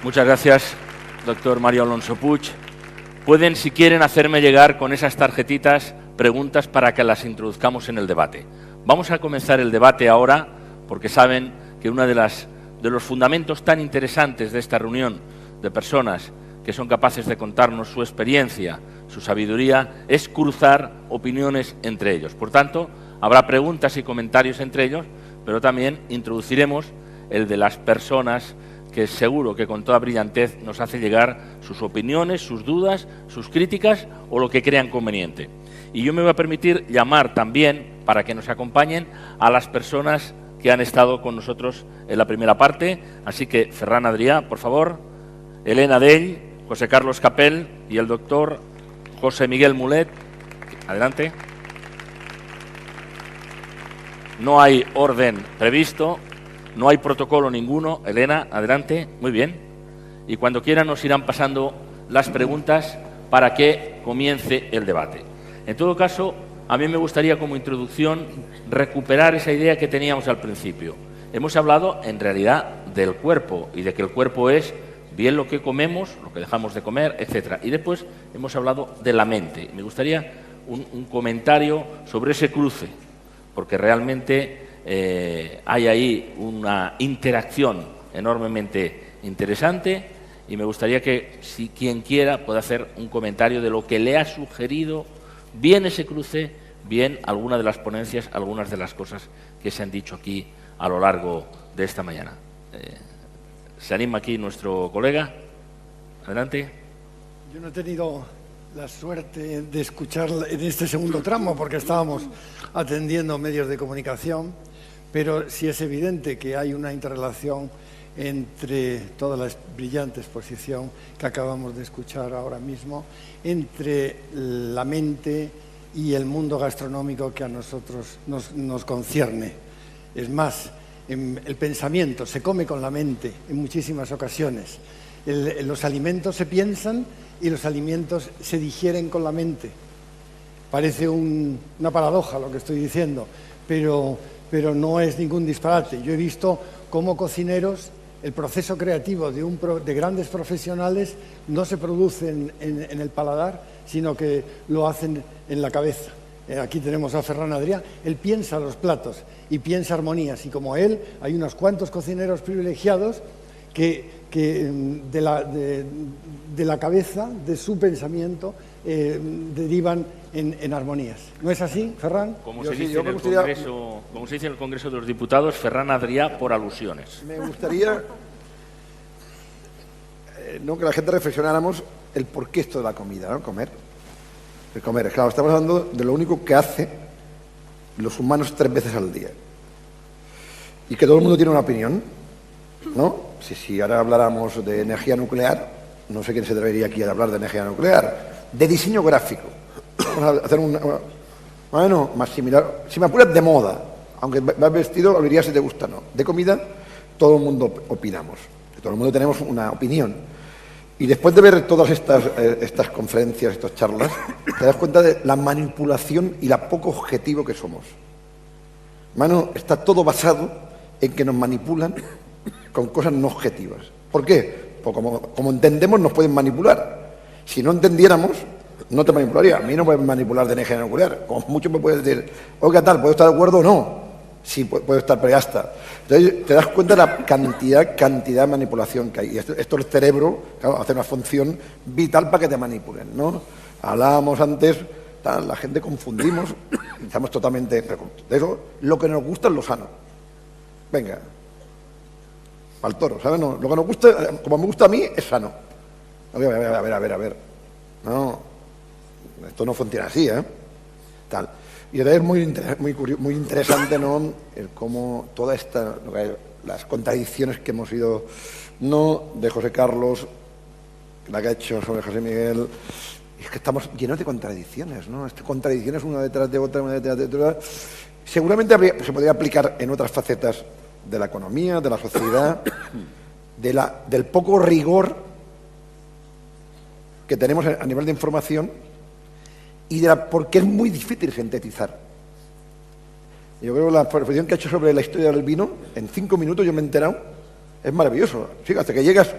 Muchas gracias, doctor Mario Alonso Puig. Pueden, si quieren, hacerme llegar con esas tarjetitas preguntas para que las introduzcamos en el debate. Vamos a comenzar el debate ahora, porque saben que uno de los fundamentos tan interesantes de esta reunión de personas que son capaces de contarnos su experiencia, su sabiduría, es cruzar opiniones entre ellos. Por tanto, habrá preguntas y comentarios entre ellos, pero también introduciremos el de las personas que seguro que con toda brillantez nos hace llegar sus opiniones, sus dudas, sus críticas o lo que crean conveniente. Y yo me voy a permitir llamar también, para que nos acompañen, a las personas que han estado con nosotros en la primera parte. Así que, Ferran Adrià, por favor, Elena Dell, José Carlos Capel y el doctor José Miguel Mulet. Adelante. No hay orden previsto. No hay protocolo ninguno. Elena, adelante. Muy bien. Y cuando quieran nos irán pasando las preguntas para que comience el debate. En todo caso, a mí me gustaría como introducción recuperar esa idea que teníamos al principio. Hemos hablado en realidad del cuerpo y de que el cuerpo es bien lo que comemos, lo que dejamos de comer, etc. Y después hemos hablado de la mente. Me gustaría un comentario sobre ese cruce, porque realmente hay ahí una interacción enormemente interesante y me gustaría que, si quien quiera, pueda hacer un comentario de lo que le ha sugerido bien ese cruce, bien alguna de las ponencias, algunas de las cosas que se han dicho aquí a lo largo de esta mañana. ¿Se anima aquí nuestro colega? Adelante. Yo no he tenido la suerte de escuchar en este segundo tramo porque estábamos atendiendo medios de comunicación, pero sí es evidente que hay una interrelación entre toda la brillante exposición que acabamos de escuchar ahora mismo, entre la mente y el mundo gastronómico que a nosotros nos concierne. Es más, el pensamiento se come con la mente en muchísimas ocasiones. Los alimentos se piensan y los alimentos se digieren con la mente. Parece una paradoja lo que estoy diciendo, pero no es ningún disparate. Yo he visto cómo cocineros, el proceso creativo de grandes profesionales no se produce en el paladar, sino que lo hacen en la cabeza. Aquí tenemos a Ferran Adrià, él piensa los platos y piensa armonías, y como él hay unos cuantos cocineros privilegiados que de la cabeza, de su pensamiento, derivan en armonías. ¿No es así, Ferran? Como se dice en el Congreso de los Diputados, Ferran Adrià por alusiones. Me gustaría que la gente reflexionáramos el porqué esto de la comida, ¿no? Comer. El comer, claro, estamos hablando de lo único que hace los humanos 3 veces al día. Y que todo el mundo tiene una opinión, ¿no? Si ahora habláramos de energía nuclear, no sé quién se debería aquí a hablar de energía nuclear, de diseño gráfico. Vamos a hacer bueno, más similar, si me apuras, de moda, aunque vas vestido, lo dirías si te gusta o no. De comida, todo el mundo opinamos, todo el mundo tenemos una opinión. Y después de ver todas estas conferencias, estas charlas, te das cuenta de la manipulación y la poco objetivo que somos. Mano, está todo basado en que nos manipulan con cosas no objetivas. ¿Por qué? Pues como entendemos, nos pueden manipular. Si no entendiéramos, no te manipularía. A mí no pueden manipular de energía nuclear. Como mucho me puedes decir, oiga, tal, ¿puedo estar de acuerdo o no? Sí, puedo estar, pero ya está. Entonces, te das cuenta de la cantidad de manipulación que hay. Y esto el cerebro, claro, hace una función vital para que te manipulen, ¿no? Hablábamos antes, la gente confundimos, estamos totalmente... De eso, lo que nos gusta es lo sano. Venga, al toro, ¿sabes? No, lo que nos gusta, como me gusta a mí, es sano. A ver. No, esto no funciona así, ¿eh? Tal. Y es muy interesante, ¿no? El cómo toda las contradicciones que hemos ido, ¿no? De José Carlos, la que ha hecho sobre José Miguel, es que estamos llenos de contradicciones, ¿no? Contradicciones una detrás de otra, Seguramente se podría aplicar en otras facetas de la economía, de la sociedad, del poco rigor que tenemos a nivel de información y porque es muy difícil sintetizar. Yo creo que la exposición que ha hecho sobre la historia del vino, en 5 minutos yo me he enterado, es maravilloso. Sí, hasta que llegas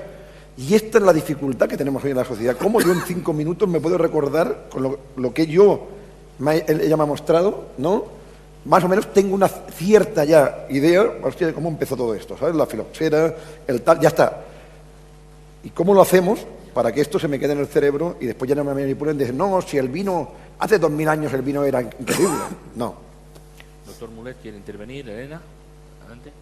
Y esta es la dificultad que tenemos hoy en la sociedad. ¿Cómo yo en 5 minutos me puedo recordar con lo que ella me ha mostrado, ¿no? Más o menos tengo una cierta ya idea, hostia, de cómo empezó todo esto, ¿sabes? La filoxera, el tal, ya está. ¿Y cómo lo hacemos para que esto se me quede en el cerebro y después ya no me manipulen? Dicen, no, si el vino, hace 2000 años el vino era increíble. No. Doctor Mulet, ¿quiere intervenir? Elena, adelante.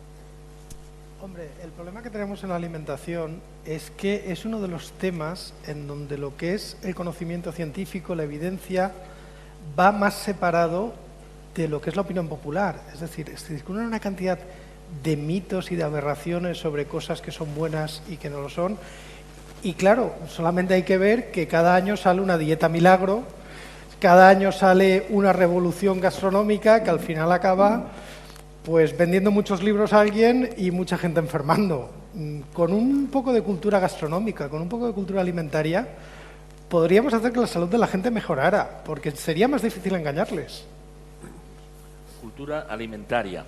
Hombre, el problema que tenemos en la alimentación es que es uno de los temas en donde lo que es el conocimiento científico, la evidencia, va más separado de lo que es la opinión popular. Es decir, se discuten una cantidad de mitos y de aberraciones sobre cosas que son buenas y que no lo son. Y claro, solamente hay que ver que cada año sale una dieta milagro, cada año sale una revolución gastronómica que al final acaba pues vendiendo muchos libros a alguien y mucha gente enfermando. Con un poco de cultura gastronómica, con un poco de cultura alimentaria, podríamos hacer que la salud de la gente mejorara, porque sería más difícil engañarles. Cultura alimentaria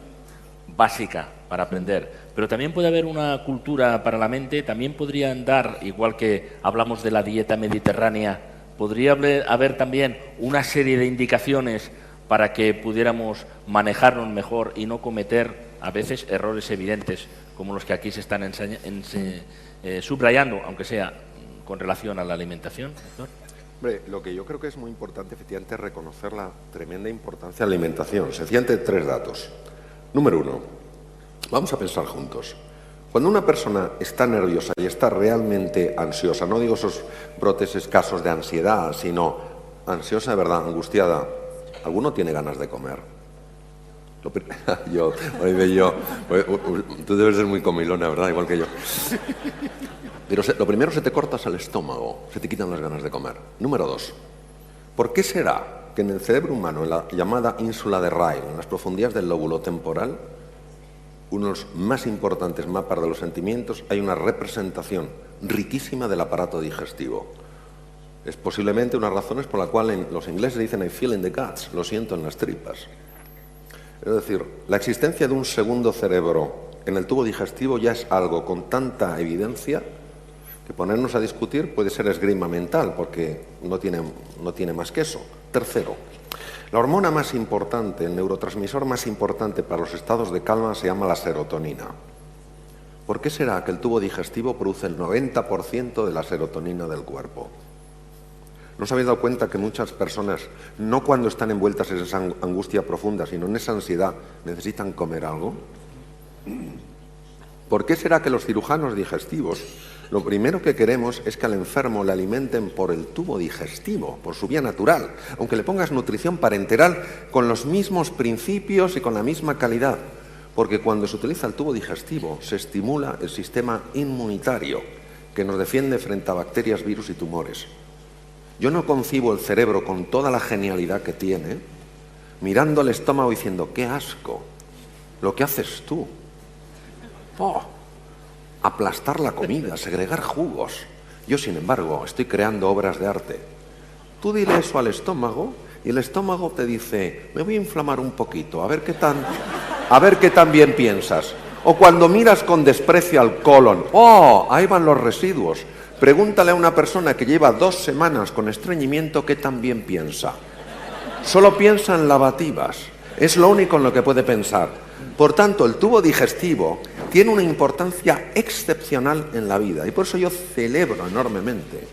básica para aprender, pero también puede haber una cultura para la mente. También podrían dar, igual que hablamos de la dieta mediterránea, podría haber también una serie de indicaciones para que pudiéramos manejarnos mejor y no cometer a veces errores evidentes como los que aquí se están subrayando, aunque sea con relación a la alimentación, doctor. Hombre, lo que yo creo que es muy importante, efectivamente, es reconocer la tremenda importancia de la alimentación. Sencillamente 3 datos. Número 1, vamos a pensar juntos. Cuando una persona está nerviosa y está realmente ansiosa, no digo esos brotes escasos de ansiedad, sino ansiosa de verdad, angustiada, ¿alguno tiene ganas de comer? Tú debes ser muy comilona, ¿verdad? Igual que yo. Pero lo primero, se te cortas el estómago, se te quitan las ganas de comer. Número 2, ¿por qué será que en el cerebro humano, en la llamada ínsula de Ryle, en las profundidades del lóbulo temporal, uno de los más importantes mapas de los sentimientos, hay una representación riquísima del aparato digestivo? Es posiblemente una de las razones por la cual los ingleses dicen I feel in the guts, lo siento en las tripas. Es decir, la existencia de un segundo cerebro en el tubo digestivo ya es algo con tanta evidencia que ponernos a discutir puede ser esgrima mental, porque no tiene más que eso. Tercero, la hormona más importante, el neurotransmisor más importante para los estados de calma se llama la serotonina. ¿Por qué será que el tubo digestivo produce el 90% de la serotonina del cuerpo? ¿No os habéis dado cuenta que muchas personas, no cuando están envueltas en esa angustia profunda, sino en esa ansiedad, necesitan comer algo? ¿Por qué será que los cirujanos digestivos, lo primero que queremos es que al enfermo le alimenten por el tubo digestivo, por su vía natural, aunque le pongas nutrición parenteral con los mismos principios y con la misma calidad? Porque cuando se utiliza el tubo digestivo se estimula el sistema inmunitario que nos defiende frente a bacterias, virus y tumores. Yo no concibo el cerebro con toda la genialidad que tiene mirando al estómago diciendo, qué asco, lo que haces tú. Oh, aplastar la comida, segregar jugos. Yo, sin embargo, estoy creando obras de arte. Tú dile eso al estómago y el estómago te dice, me voy a inflamar un poquito, a ver qué tan bien piensas. O cuando miras con desprecio al colon, oh, ahí van los residuos. Pregúntale a una persona que lleva 2 semanas con estreñimiento qué tan bien piensa. Solo piensa en lavativas. Es lo único en lo que puede pensar. Por tanto, el tubo digestivo tiene una importancia excepcional en la vida. Y por eso yo celebro enormemente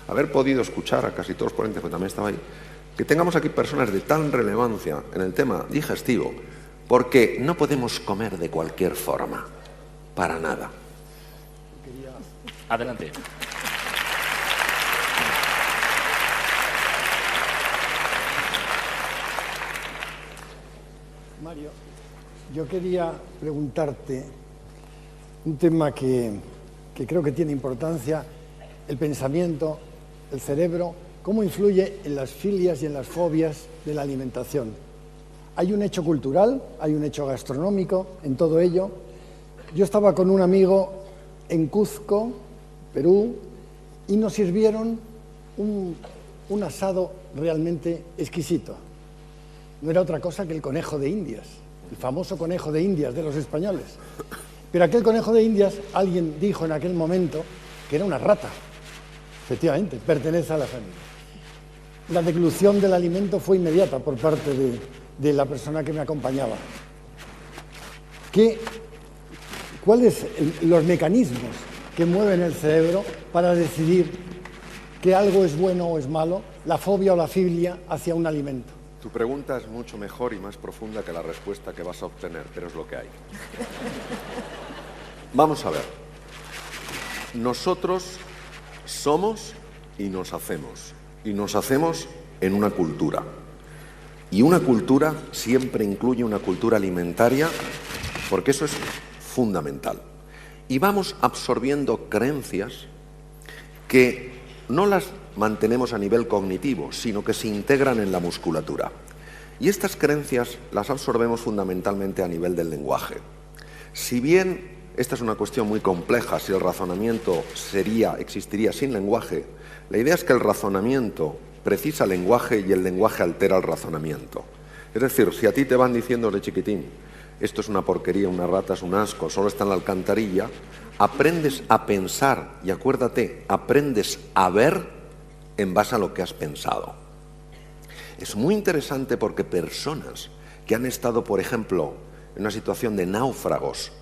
haber podido escuchar a casi todos los ponentes, que también estaba ahí, que tengamos aquí personas de tal relevancia en el tema digestivo, porque no podemos comer de cualquier forma, para nada. Adelante. Mario, yo quería preguntarte un tema que creo que tiene importancia, el pensamiento, el cerebro, cómo influye en las filias y en las fobias de la alimentación. Hay un hecho cultural, hay un hecho gastronómico en todo ello. Yo estaba con un amigo en Cuzco, Perú, y nos sirvieron un asado realmente exquisito. No era otra cosa que el conejo de Indias, el famoso conejo de Indias de los españoles. Pero aquel conejo de Indias, alguien dijo en aquel momento que era una rata. Efectivamente, pertenece a la familia. La deglución del alimento fue inmediata por parte de la persona que me acompañaba. ¿Cuáles los mecanismos que mueven el cerebro para decidir que algo es bueno o es malo, la fobia o la filia hacia un alimento? Tu pregunta es mucho mejor y más profunda que la respuesta que vas a obtener, pero es lo que hay. Vamos a ver. Nosotros somos y nos hacemos. Y nos hacemos en una cultura. Y una cultura siempre incluye una cultura alimentaria, porque eso es fundamental. Y vamos absorbiendo creencias que no las mantenemos a nivel cognitivo, sino que se integran en la musculatura. Y estas creencias las absorbemos fundamentalmente a nivel del lenguaje. Si bien esta es una cuestión muy compleja, si el razonamiento existiría sin lenguaje, la idea es que el razonamiento precisa lenguaje y el lenguaje altera el razonamiento. Es decir, si a ti te van diciendo de chiquitín, esto es una porquería, una rata es un asco, solo está en la alcantarilla, aprendes a pensar y acuérdate, aprendes a ver en base a lo que has pensado. Es muy interesante porque personas que han estado, por ejemplo, en una situación de náufragos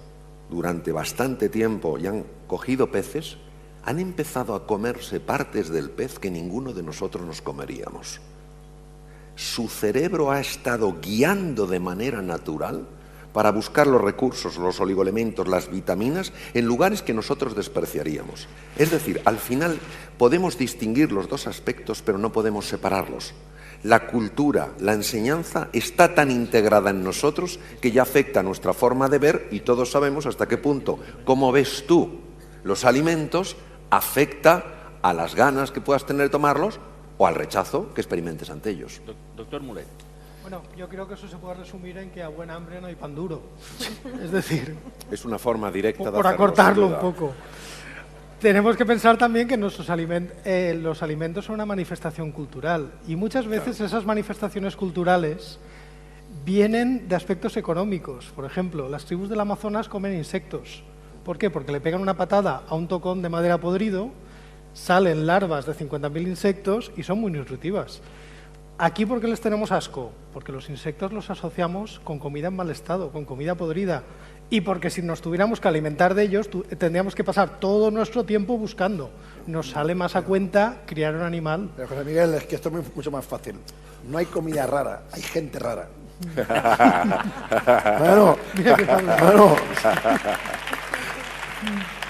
durante bastante tiempo y han cogido peces, han empezado a comerse partes del pez que ninguno de nosotros nos comeríamos. Su cerebro ha estado guiando de manera natural para buscar los recursos, los oligoelementos, las vitaminas, en lugares que nosotros despreciaríamos. Es decir, al final podemos distinguir los dos aspectos, pero no podemos separarlos. La cultura, la enseñanza, está tan integrada en nosotros que ya afecta a nuestra forma de ver y todos sabemos hasta qué punto, cómo ves tú los alimentos, afecta a las ganas que puedas tener de tomarlos o al rechazo que experimentes ante ellos. Doctor Mulet. Bueno, yo creo que eso se puede resumir en que a buen hambre no hay pan duro. Es decir, es una forma directa de por hacerlo, acortarlo un poco. Tenemos que pensar también que los alimentos son una manifestación cultural y muchas veces esas manifestaciones culturales vienen de aspectos económicos. Por ejemplo, las tribus del Amazonas comen insectos. ¿Por qué? Porque le pegan una patada a un tocón de madera podrido, salen larvas de 50.000 insectos y son muy nutritivas. Aquí, ¿por qué les tenemos asco? Porque los insectos los asociamos con comida en mal estado, con comida podrida. Y porque si nos tuviéramos que alimentar de ellos, tendríamos que pasar todo nuestro tiempo buscando. Nos sale más a cuenta criar un animal. Pero José Miguel, es que esto es mucho más fácil. No hay comida rara, hay gente rara. Bueno.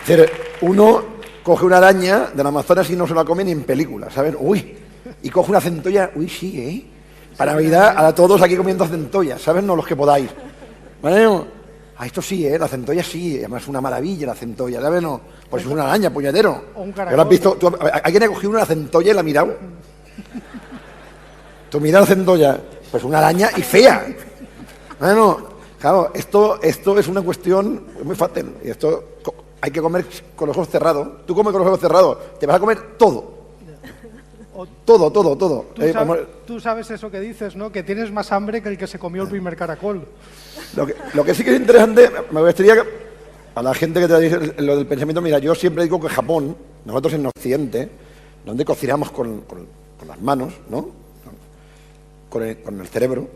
Es decir, uno coge una araña del Amazonas y no se la come ni en película, ¿sabes? Uy, y coge una centolla, uy, sí, ¿eh? Para Navidad, a todos aquí comiendo centollas, ¿sabes? No los que podáis. Bueno, esto sí, la centolla sí, además es una maravilla la centolla, ¿sabes? No, pues es una araña, puñetero. O un caracol. ¿Lo has visto? ¿Alguien ha cogido una centolla y la ha mirado? Tú miras la centolla, pues una araña y fea. Bueno, claro, esto es una cuestión muy fácil. Y esto hay que comer con los ojos cerrados. Tú comes con los ojos cerrados, te vas a comer todo. Todo. Tú sabes eso que dices, ¿no? Que tienes más hambre que el que se comió el primer caracol. Lo que sí que es interesante, me gustaría que a la gente que te dice lo del pensamiento, mira, yo siempre digo que Japón, nosotros en Occidente, donde cocinamos con las manos, ¿no? Con el cerebro,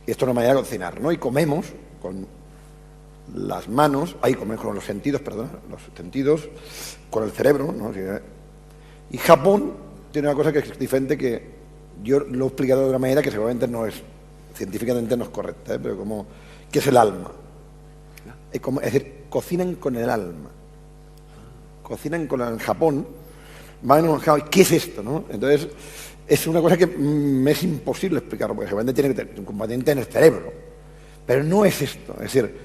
y esto es una manera de cocinar, ¿no? Y comemos con las manos, comemos con los sentidos, con el cerebro, ¿no? Y Japón tiene una cosa que es diferente, que yo lo he explicado de una manera que seguramente científicamente no es correcta, pero que es el alma. Es decir, cocinan con el alma. En Japón, ¿qué es esto, no? Entonces, es una cosa que me es imposible explicar, porque seguramente tiene que tener un componente en el cerebro. Pero no es esto, es decir,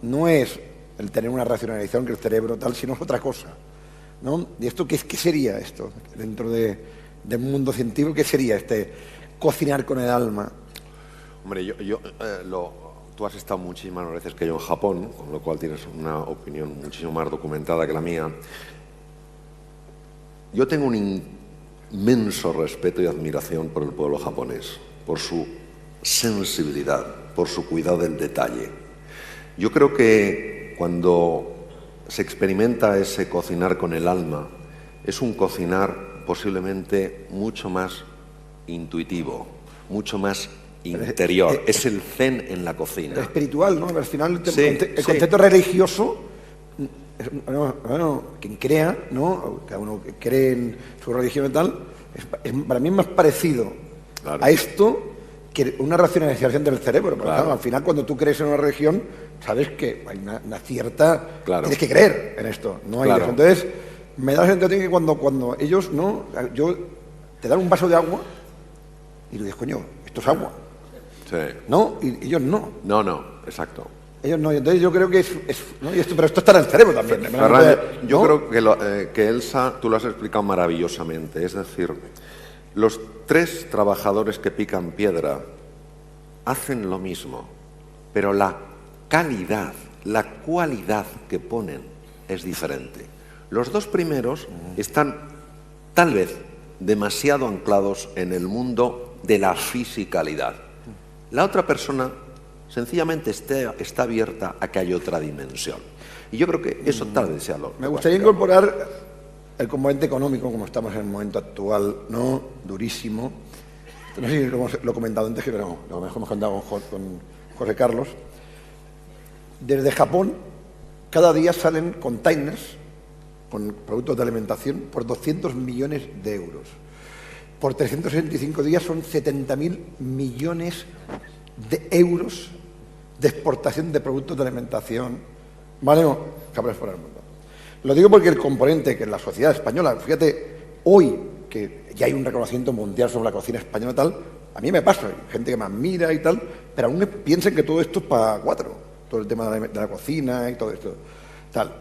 no es el tener una racionalización que el cerebro tal, sino es otra cosa, ¿no? ¿Y esto qué sería esto? Dentro del mundo científico, ¿qué sería cocinar con el alma? Hombre, tú has estado muchísimas veces que yo en Japón, con lo cual tienes una opinión muchísimo más documentada que la mía. Yo tengo un inmenso respeto y admiración por el pueblo japonés, por su sensibilidad, por su cuidado del detalle. Yo creo que cuando se experimenta ese cocinar con el alma, es un cocinar posiblemente mucho más intuitivo, mucho más interior. Es el zen en la cocina. Espiritual, ¿no? Al final Sí, el concepto religioso, bueno, quien crea, ¿no? Cada uno que cree en su religión y tal, para mí es más parecido Claro. a esto que una racionalización del cerebro. Porque, Claro. claro, al final, cuando tú crees en una religión, sabes que hay una cierta... Claro. Tienes que creer en esto. No hay Claro. eso. Entonces, me da la sensación que cuando ellos, ¿no? Te dan un vaso de agua y tú dices, coño, esto es agua. Sí. ¿No? Y ellos no. No, exacto. Ellos no. Y entonces yo creo que ¿no? pero esto está en el cerebro también. Ferran, yo ¿no? creo que Elsa, tú lo has explicado maravillosamente. Es decir, los 3 trabajadores que pican piedra hacen lo mismo, pero la calidad, la cualidad que ponen es diferente. Los 2 primeros están tal vez demasiado anclados en el mundo de la fisicalidad. La otra persona sencillamente está abierta a que haya otra dimensión. Y yo creo que eso tal vez sea lo... Me gustaría incorporar el componente económico, como estamos en el momento actual, ¿no? Durísimo. No sé si lo he comentado antes, pero lo hemos comentado con José Carlos. Desde Japón, cada día salen containers con productos de alimentación por 200 millones de euros. Por 365 días son 70.000 millones de euros de exportación de productos de alimentación, ¿vale? No, cabres por el mundo. Lo digo porque el componente que en la sociedad española, fíjate, hoy que ya hay un reconocimiento mundial sobre la cocina española y tal, a mí me pasa, hay gente que me admira y tal, pero aún piensan que todo esto es para 4, todo el tema de la cocina y todo esto, tal.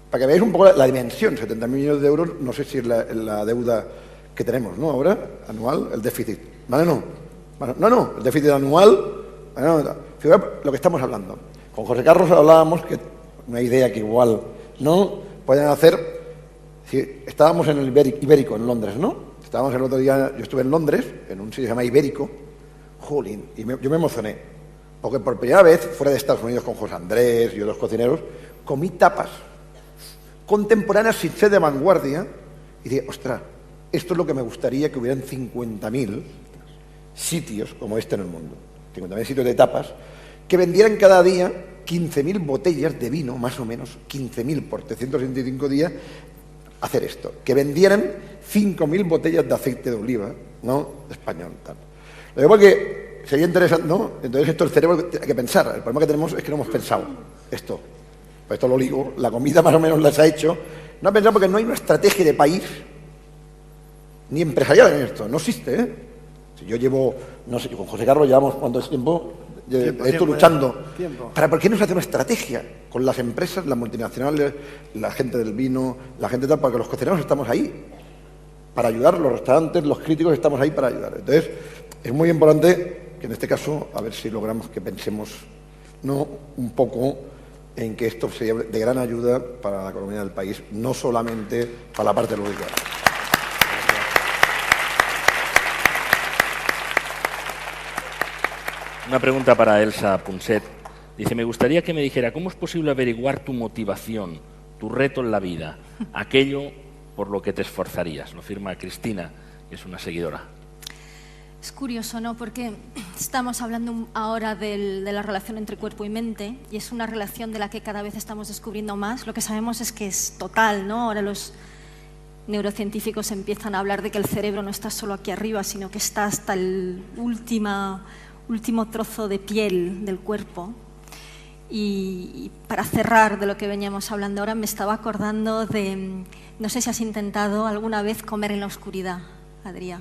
Para que veáis un poco la dimensión, 70.000 millones de euros, no sé si es la deuda que tenemos, ¿no? Ahora, anual, el déficit, ¿vale? No, el déficit anual, fíjate lo que estamos hablando. Con José Carlos hablábamos que una idea que igual, ¿no? Pueden hacer, si estábamos en el Ibérico, en Londres, ¿no? Estábamos el otro día, yo estuve en Londres, en un sitio que se llama Ibérico, jolín, y yo me emocioné, porque por primera vez, fuera de Estados Unidos con José Andrés y otros cocineros, comí tapas contemporáneas sin ser de vanguardia, y dije, ostras, esto es lo que me gustaría que hubieran 50.000 sitios como este en el mundo, 50.000 sitios de tapas, que vendieran cada día 15.000 botellas de vino, más o menos, 15.000 por 365 días, hacer esto. Que vendieran 5.000 botellas de aceite de oliva, ¿no? Español, tal. Lo digo porque sería interesante, ¿no? Entonces esto el cerebro hay que pensar. El problema que tenemos es que no hemos pensado esto. Pues esto lo digo, la comida más o menos la se ha hecho. No ha pensado porque no hay una estrategia de país ni empresarial en esto. No existe, ¿eh? Si yo llevo, no sé, con José Carlos llevamos cuánto tiempo... Esto luchando. ¿Por qué no se hace una estrategia con las empresas, las multinacionales, la gente del vino, la gente tal? Porque los cocineros estamos ahí para ayudar, los restaurantes, los críticos estamos ahí para ayudar. Entonces, es muy importante que en este caso, a ver si logramos que pensemos, ¿no?, un poco en que esto sería de gran ayuda para la economía del país, no solamente para la parte lúdica. Una pregunta para Elsa Punset. Dice, me gustaría que me dijera, ¿cómo es posible averiguar tu motivación, tu reto en la vida, aquello por lo que te esforzarías? Lo firma Cristina, que es una seguidora. Es curioso, ¿no? Porque estamos hablando ahora de la relación entre cuerpo y mente, y es una relación de la que cada vez estamos descubriendo más. Lo que sabemos es que es total, ¿no? Ahora los neurocientíficos empiezan a hablar de que el cerebro no está solo aquí arriba, sino que está hasta el último trozo de piel del cuerpo. Y para cerrar de lo que veníamos hablando ahora, me estaba acordando de, no sé si has intentado alguna vez comer en la oscuridad, Adrià,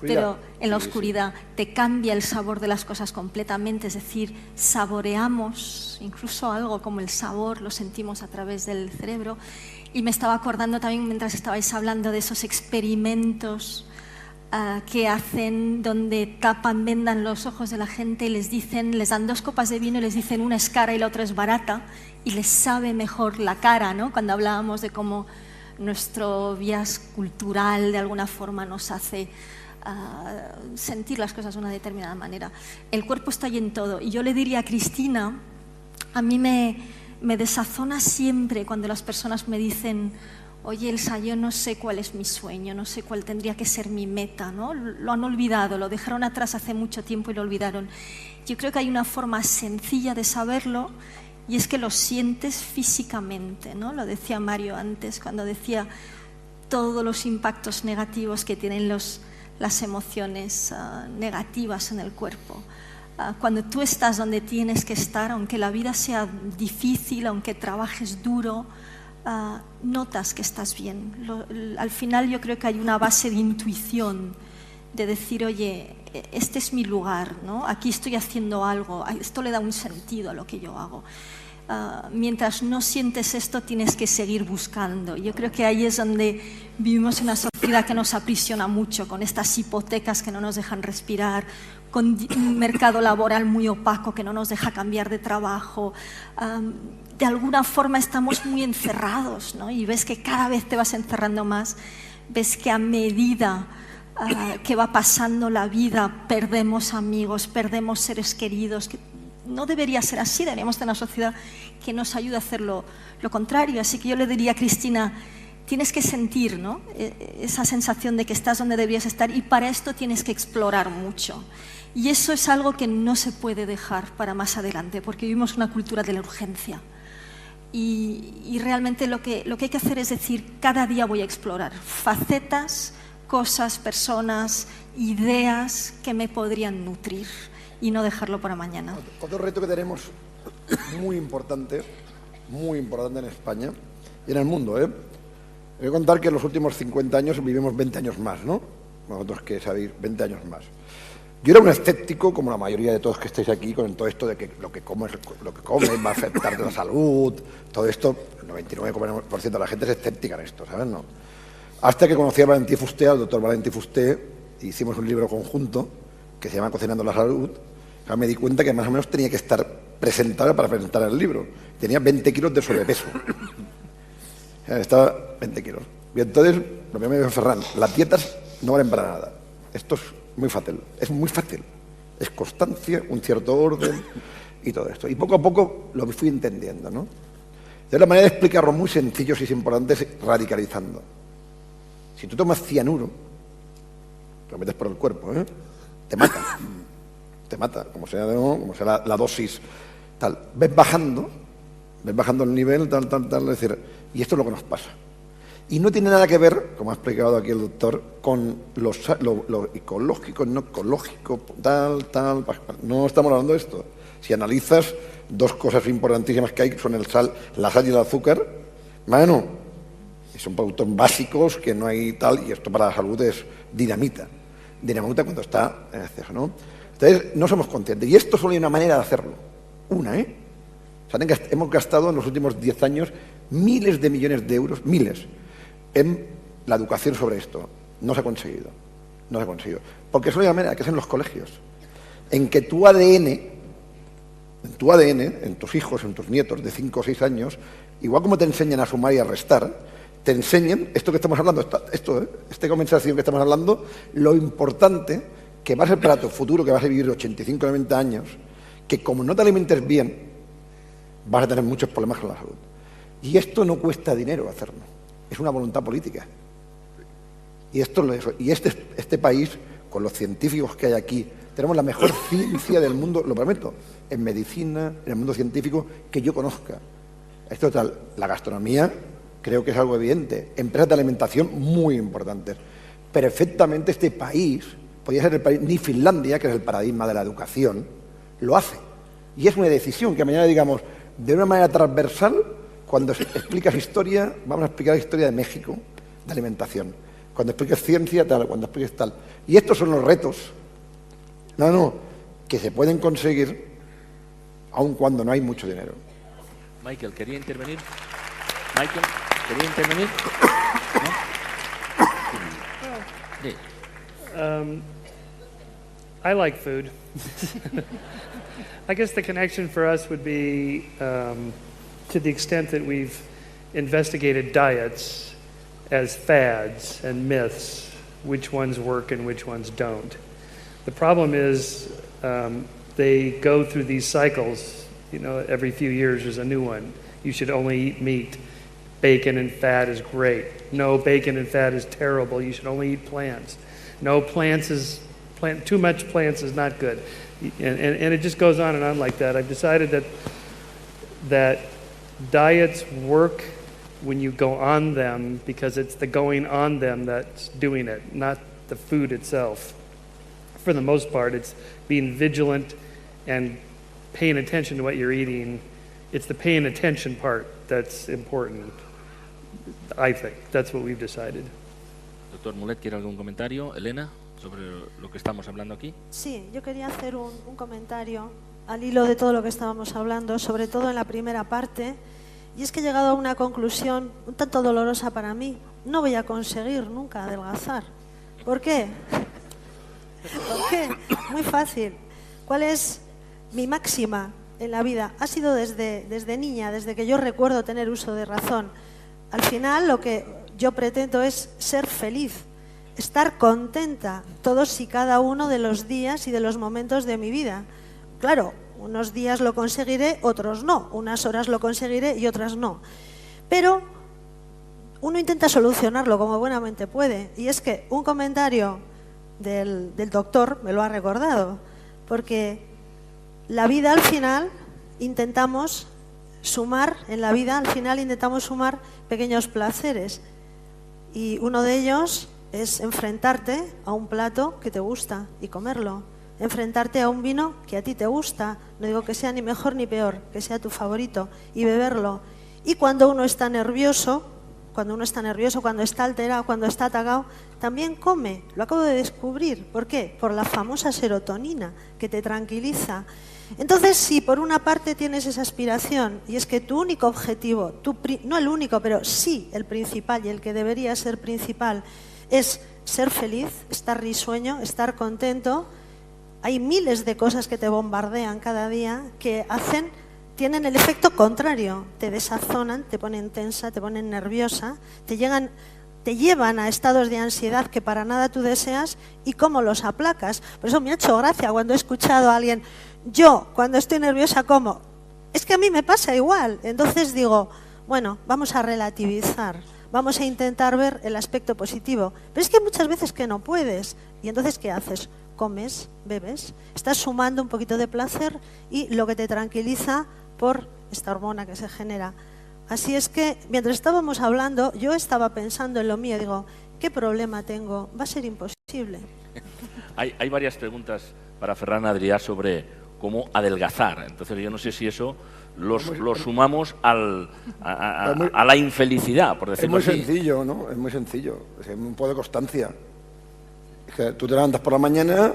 pero en la oscuridad te cambia el sabor de las cosas completamente, es decir, saboreamos incluso algo como el sabor, lo sentimos a través del cerebro. Y me estaba acordando también, mientras estabais hablando, de esos experimentos que hacen donde tapan, vendan los ojos de la gente y les dan 2 copas de vino y les dicen una es cara y la otra es barata y les sabe mejor la cara, ¿no? Cuando hablábamos de cómo nuestro bias cultural de alguna forma nos hace sentir las cosas de una determinada manera. El cuerpo está ahí en todo y yo le diría a Cristina, a mí me me desazona siempre cuando las personas me dicen: oye, Elsa, yo no sé cuál es mi sueño, no sé cuál tendría que ser mi meta, ¿no? Lo han olvidado, lo dejaron atrás hace mucho tiempo y lo olvidaron. Yo creo que hay una forma sencilla de saberlo, y es que lo sientes físicamente, ¿no? Lo decía Mario antes, cuando decía todos los impactos negativos que tienen las emociones negativas en el cuerpo. Cuando tú estás donde tienes que estar, aunque la vida sea difícil, aunque trabajes duro, notas que estás bien. Al final yo creo que hay una base de intuición, de decir: oye, este es mi lugar, ¿no? Aquí estoy haciendo algo, esto le da un sentido a lo que yo hago. Mientras no sientes esto, tienes que seguir buscando. Yo creo que ahí es donde vivimos una sociedad que nos aprisiona mucho, con estas hipotecas que no nos dejan respirar, con un mercado laboral muy opaco que no nos deja cambiar de trabajo. De alguna forma estamos muy encerrados, ¿no? Y ves que cada vez te vas encerrando más, ves que a medida que va pasando la vida perdemos amigos, perdemos seres queridos. Que no debería ser así, deberíamos tener una sociedad que nos ayude a hacer lo contrario. Así que yo le diría a Cristina: tienes que sentir, ¿no?, esa sensación de que estás donde deberías estar, y para esto tienes que explorar mucho. Y eso es algo que no se puede dejar para más adelante, porque vivimos una cultura de la urgencia. Y realmente lo que hay que hacer es decir: cada día voy a explorar facetas, cosas, personas, ideas que me podrían nutrir, y no dejarlo para mañana. Otro reto que tenemos muy importante en España y en el mundo, Voy a contar que en los últimos 50 años vivimos 20 años más, ¿no? Vosotros que sabéis, 20 años más. Yo era un escéptico, como la mayoría de todos que estáis aquí, con todo esto de que lo que comes va a afectar de la salud, todo esto. El 99% de la gente es escéptica en esto, ¿sabes? No. Hasta que conocí a Valentí Fuster, al doctor Valentí Fuster, y hicimos un libro conjunto que se llama Cocinando la Salud. Me di cuenta que más o menos tenía que estar presentado para presentar el libro. Tenía 20 kilos de sobrepeso. Estaba 20 kilos. Y entonces, lo que me dijo Ferran: las dietas no valen para nada. Esto es muy fácil. Es muy fácil. Es constancia, un cierto orden y todo esto. Y poco a poco lo fui entendiendo, ¿no? De la manera de explicarlo muy sencillo, si es importante, es radicalizando. Si tú tomas cianuro, lo metes por el cuerpo, te mata. Te mata, como sea la dosis, tal. Ves bajando el nivel, tal, es decir, y esto es lo que nos pasa. Y no tiene nada que ver, como ha explicado aquí el doctor, con lo ecológico, no ecológico, tal. No estamos hablando de esto. Si analizas, dos cosas importantísimas que hay son la sal y el azúcar. Bueno, son productos básicos que no hay tal, y esto para la salud es dinamita. Dinamita cuando está en exceso, ¿no? Entonces, no somos conscientes. Y esto solo hay una manera de hacerlo. Una, O sea, hemos gastado en los últimos 10 años miles de millones de euros, miles, en la educación sobre esto. No se ha conseguido. Porque solo hay una manera, que es en los colegios. En que tu ADN, en tus hijos, en tus nietos de 5 o 6 años, igual como te enseñan a sumar y a restar, te enseñen esto que estamos hablando, esta conversación que estamos hablando, lo importante que va a ser para tu futuro, que vas a vivir 85 o 90 años, que como no te alimentes bien, vas a tener muchos problemas con la salud. Y esto no cuesta dinero hacerlo, es una voluntad política. Y este país, con los científicos que hay aquí, tenemos la mejor ciencia del mundo, lo prometo, en medicina, en el mundo científico, que yo conozca. Esto tal, la gastronomía creo que es algo evidente, empresas de alimentación muy importantes. Perfectamente este país podría ser el país, ni Finlandia, que es el paradigma de la educación, lo hace. Y es una decisión que mañana digamos, de una manera transversal, cuando explicas historia, vamos a explicar la historia de México, de alimentación. Cuando expliques ciencia, tal, cuando expliques tal. Y estos son los retos, que se pueden conseguir aun cuando no hay mucho dinero. Michael, ¿quería intervenir? Michael, ¿quería intervenir? ¿No? Sí. I like food. I guess the connection for us would be to the extent that we've investigated diets as fads and myths, which ones work and which ones don't. The problem is they go through these cycles, every few years there's a new one. You should only eat meat. Bacon and fat is great. No, bacon and fat is terrible. You should only eat plants. No, too much plants is not good. And it just goes on and on like that. I've decided that diets work when you go on them because it's the going on them that's doing it, not the food itself. For the most part, it's being vigilant and paying attention to what you're eating. It's the paying attention part that's important, I think. That's what we've decided. Doctor Mulet, ¿quiere algún comentario? Elena, sobre lo que estamos hablando aquí. Sí, yo quería hacer un comentario al hilo de todo lo que estábamos hablando, sobre todo en la primera parte, y es que he llegado a una conclusión un tanto dolorosa para mí. No voy a conseguir nunca adelgazar. ¿Por qué? ¿Por qué? Muy fácil. ¿Cuál es mi máxima en la vida? Ha sido desde niña, desde que yo recuerdo tener uso de razón. Al final lo que yo pretendo es ser feliz, estar contenta todos y cada uno de los días y de los momentos de mi vida. Claro, unos días lo conseguiré, otros no. Unas horas lo conseguiré y otras no. Pero uno intenta solucionarlo como buenamente puede. Y es que un comentario del doctor me lo ha recordado. Porque la vida al final intentamos sumar, pequeños placeres. Y uno de ellos es enfrentarte a un plato que te gusta y comerlo. Enfrentarte a un vino que a ti te gusta, no digo que sea ni mejor ni peor, que sea tu favorito, y beberlo. Y cuando uno está nervioso, cuando está alterado, cuando está atacado, también come. Lo acabo de descubrir. ¿Por qué? Por la famosa serotonina, que te tranquiliza. Entonces, si por una parte tienes esa aspiración, y es que tu único objetivo, no el único, pero sí el principal y el que debería ser principal, es ser feliz, estar risueño, estar contento, hay miles de cosas que te bombardean cada día que tienen el efecto contrario, te desazonan, te ponen tensa, te ponen nerviosa, te llevan a estados de ansiedad que para nada tú deseas. ¿Y cómo los aplacas? Por eso me ha hecho gracia cuando he escuchado a alguien, yo cuando estoy nerviosa como, es que a mí me pasa igual. Entonces digo, bueno, vamos a relativizar, vamos a intentar ver el aspecto positivo. Pero es que hay muchas veces que no puedes. ¿Y entonces qué haces? Comes, bebes, estás sumando un poquito de placer y lo que te tranquiliza por esta hormona que se genera. Así es que, mientras estábamos hablando, yo estaba pensando en lo mío, digo, ¿qué problema tengo? Va a ser imposible. Hay varias preguntas para Ferran Adrià sobre cómo adelgazar. Entonces yo no sé si eso lo sumamos a la infelicidad, por decirlo así. Es muy sencillo, ¿no? Es muy sencillo. Es un poco de constancia. Es que tú te levantas por la mañana,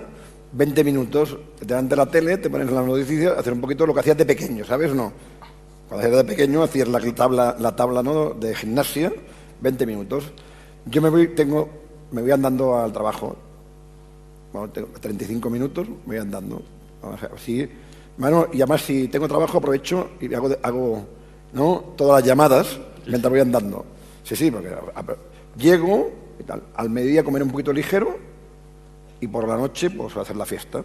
20 minutos, te levantas de la tele, te pones en las noticias, hacer un poquito lo que hacías de pequeño, ¿sabes o no? Cuando eras de pequeño hacías la tabla, ¿no?, de gimnasia, 20 minutos. Yo me voy andando al trabajo. Bueno, tengo 35 minutos, me voy andando. Así, bueno, y además si tengo trabajo aprovecho y hago ¿no?, todas las llamadas mientras voy andando. Sí, porque llego y tal. Al mediodía comer un poquito ligero y por la noche pues hacer la fiesta.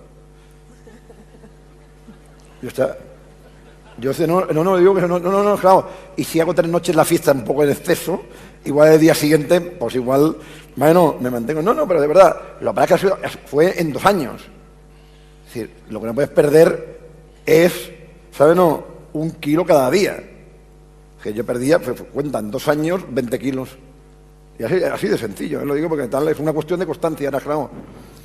Yo digo que no, claro. Y si hago 3 noches la fiesta un poco en exceso, igual el día siguiente, pues igual, bueno, me mantengo. No, pero de verdad, lo que pasa es que fue en 2 años. Es decir, lo que no puedes perder es, ¿sabes? No, 1 kilo cada día. Que yo perdía, cuentan 2 años, 20 kilos. Y así de sencillo, lo digo porque tal es una cuestión de constancia. Ahora, claro,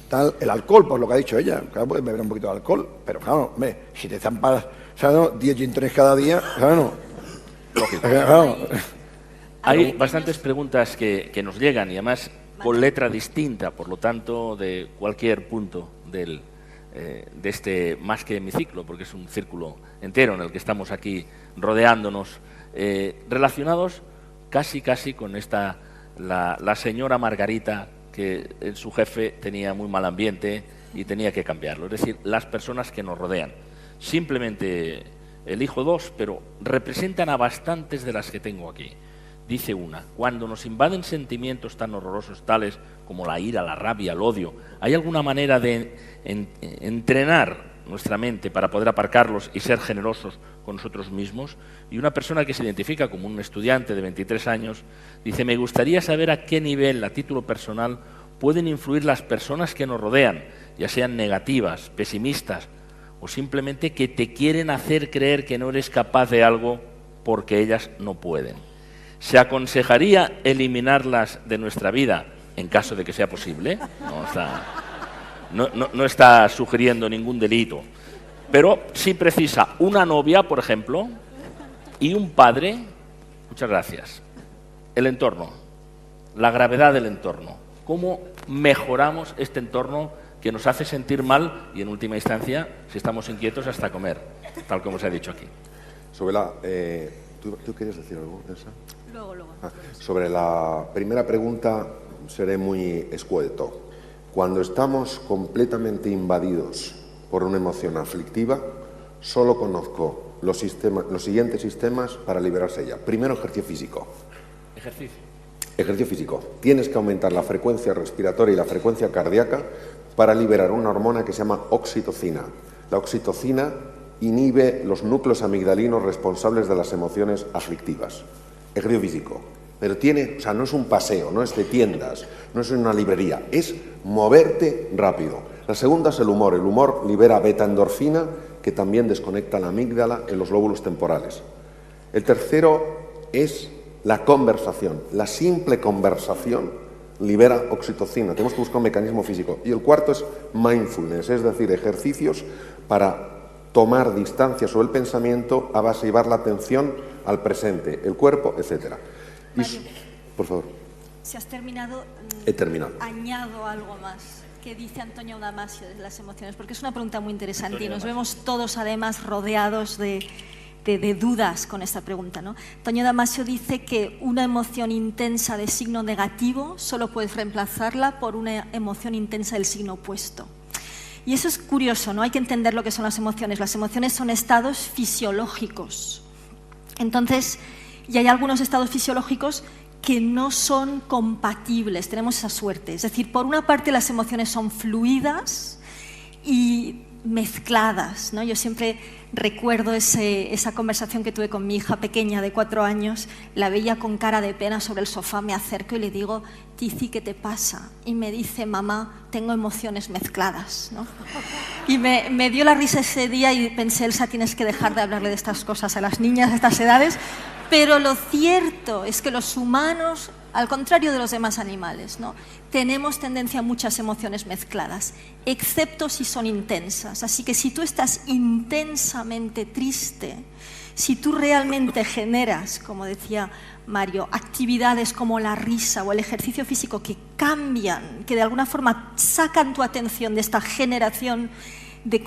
tal, el alcohol, pues lo que ha dicho ella, claro, puedes beber un poquito de alcohol, pero claro, hombre, si te zampas, ¿sabes? No? 10 gin tonics cada día, ¿sabes? No? Lógico. Claro. Hay bastantes preguntas que nos llegan y además con letra distinta, por lo tanto, de cualquier punto de este más que hemiciclo, porque es un círculo entero en el que estamos aquí rodeándonos, relacionados casi con la señora Margarita, que su jefe tenía muy mal ambiente y tenía que cambiarlo. Es decir, las personas que nos rodean. Simplemente elijo 2, pero representan a bastantes de las que tengo aquí. Dice una, cuando nos invaden sentimientos tan horrorosos tales como la ira, la rabia, el odio, ¿hay alguna manera de entrenar nuestra mente para poder aparcarlos y ser generosos con nosotros mismos. Y una persona que se identifica como un estudiante de 23 años dice: me gustaría saber a qué nivel, a título personal, pueden influir las personas que nos rodean, ya sean negativas, pesimistas o simplemente que te quieren hacer creer que no eres capaz de algo porque ellas no pueden. ¿Se aconsejaría eliminarlas de nuestra vida en caso de que sea posible? No está sugiriendo ningún delito, pero sí precisa una novia, por ejemplo, y un padre. Muchas gracias. El entorno, la gravedad del entorno. ¿Cómo mejoramos este entorno que nos hace sentir mal y, en última instancia, si estamos inquietos, hasta comer, tal como se ha dicho aquí? Sobre la... ¿Tú querías decir algo, Elsa? Luego. Sobre la primera pregunta seré muy escueto. Cuando estamos completamente invadidos por una emoción aflictiva, solo conozco los siguientes sistemas para liberarse de ella. Primero, ejercicio físico. Ejercicio físico. Tienes que aumentar la frecuencia respiratoria y la frecuencia cardíaca para liberar una hormona que se llama oxitocina. La oxitocina inhibe los núcleos amigdalinos responsables de las emociones aflictivas. Ejercicio físico. Pero no es un paseo, no es de tiendas, no es una librería, es moverte rápido. La segunda es el humor. El humor libera beta-endorfina, que también desconecta la amígdala en los lóbulos temporales. El tercero es la conversación. La simple conversación libera oxitocina. Tenemos que buscar un mecanismo físico. Y el cuarto es mindfulness, es decir, ejercicios para tomar distancia sobre el pensamiento a base de llevar la atención al presente, el cuerpo, etcétera. Por favor. Si has terminado, he terminado. Añado algo más. ¿Qué dice Antonio Damasio de las emociones? Porque es una pregunta muy interesante y nos vemos todos además rodeados de dudas con esta pregunta, ¿no? Antonio Damasio dice que una emoción intensa de signo negativo solo puedes reemplazarla por una emoción intensa del signo opuesto. Y eso es curioso, ¿no? Hay que entender lo que son las emociones. Las emociones son estados fisiológicos. Entonces, y hay algunos estados fisiológicos que no son compatibles, tenemos esa suerte. Es decir, por una parte las emociones son fluidas y mezcladas, ¿no? Yo siempre recuerdo esa conversación que tuve con mi hija pequeña de 4 años, la veía con cara de pena sobre el sofá, me acerco y le digo: Tizi, ¿qué te pasa? Y me dice: mamá, tengo emociones mezcladas, ¿no? Y me dio la risa ese día y pensé: Elsa, tienes que dejar de hablarle de estas cosas a las niñas de estas edades. Pero lo cierto es que los humanos, al contrario de los demás animales, ¿no?, tenemos tendencia a muchas emociones mezcladas, excepto si son intensas. Así que si tú estás intensamente triste, si tú realmente generas, como decía Mario, actividades como la risa o el ejercicio físico que cambian, que de alguna forma sacan tu atención de esta generación de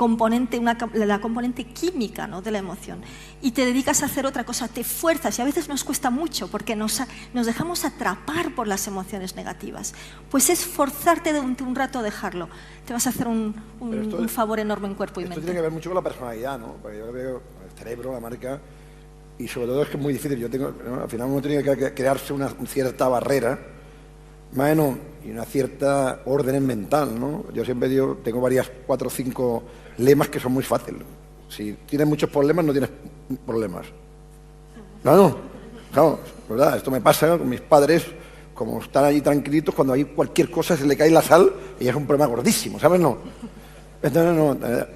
la componente química, ¿no?, de la emoción, y te dedicas a hacer otra cosa, te fuerzas, y a veces nos cuesta mucho porque nos dejamos atrapar por las emociones negativas, pues es forzarte de un rato a dejarlo. Te vas a hacer un favor enorme en cuerpo y mente. Esto tiene que ver mucho con la personalidad, ¿no? Porque yo veo el cerebro, la marca, y sobre todo es que es muy difícil. Al final uno tiene que crearse una cierta barrera, bueno, y una cierta orden mental, ¿no? Yo siempre tengo 4 o 5 lemas que son muy fáciles. Si tienes muchos problemas, no tienes problemas. Claro, ¿verdad? Esto me pasa con mis padres, como están allí tranquilitos, cuando hay cualquier cosa se le cae la sal y es un problema gordísimo, ¿sabes? No. Entonces,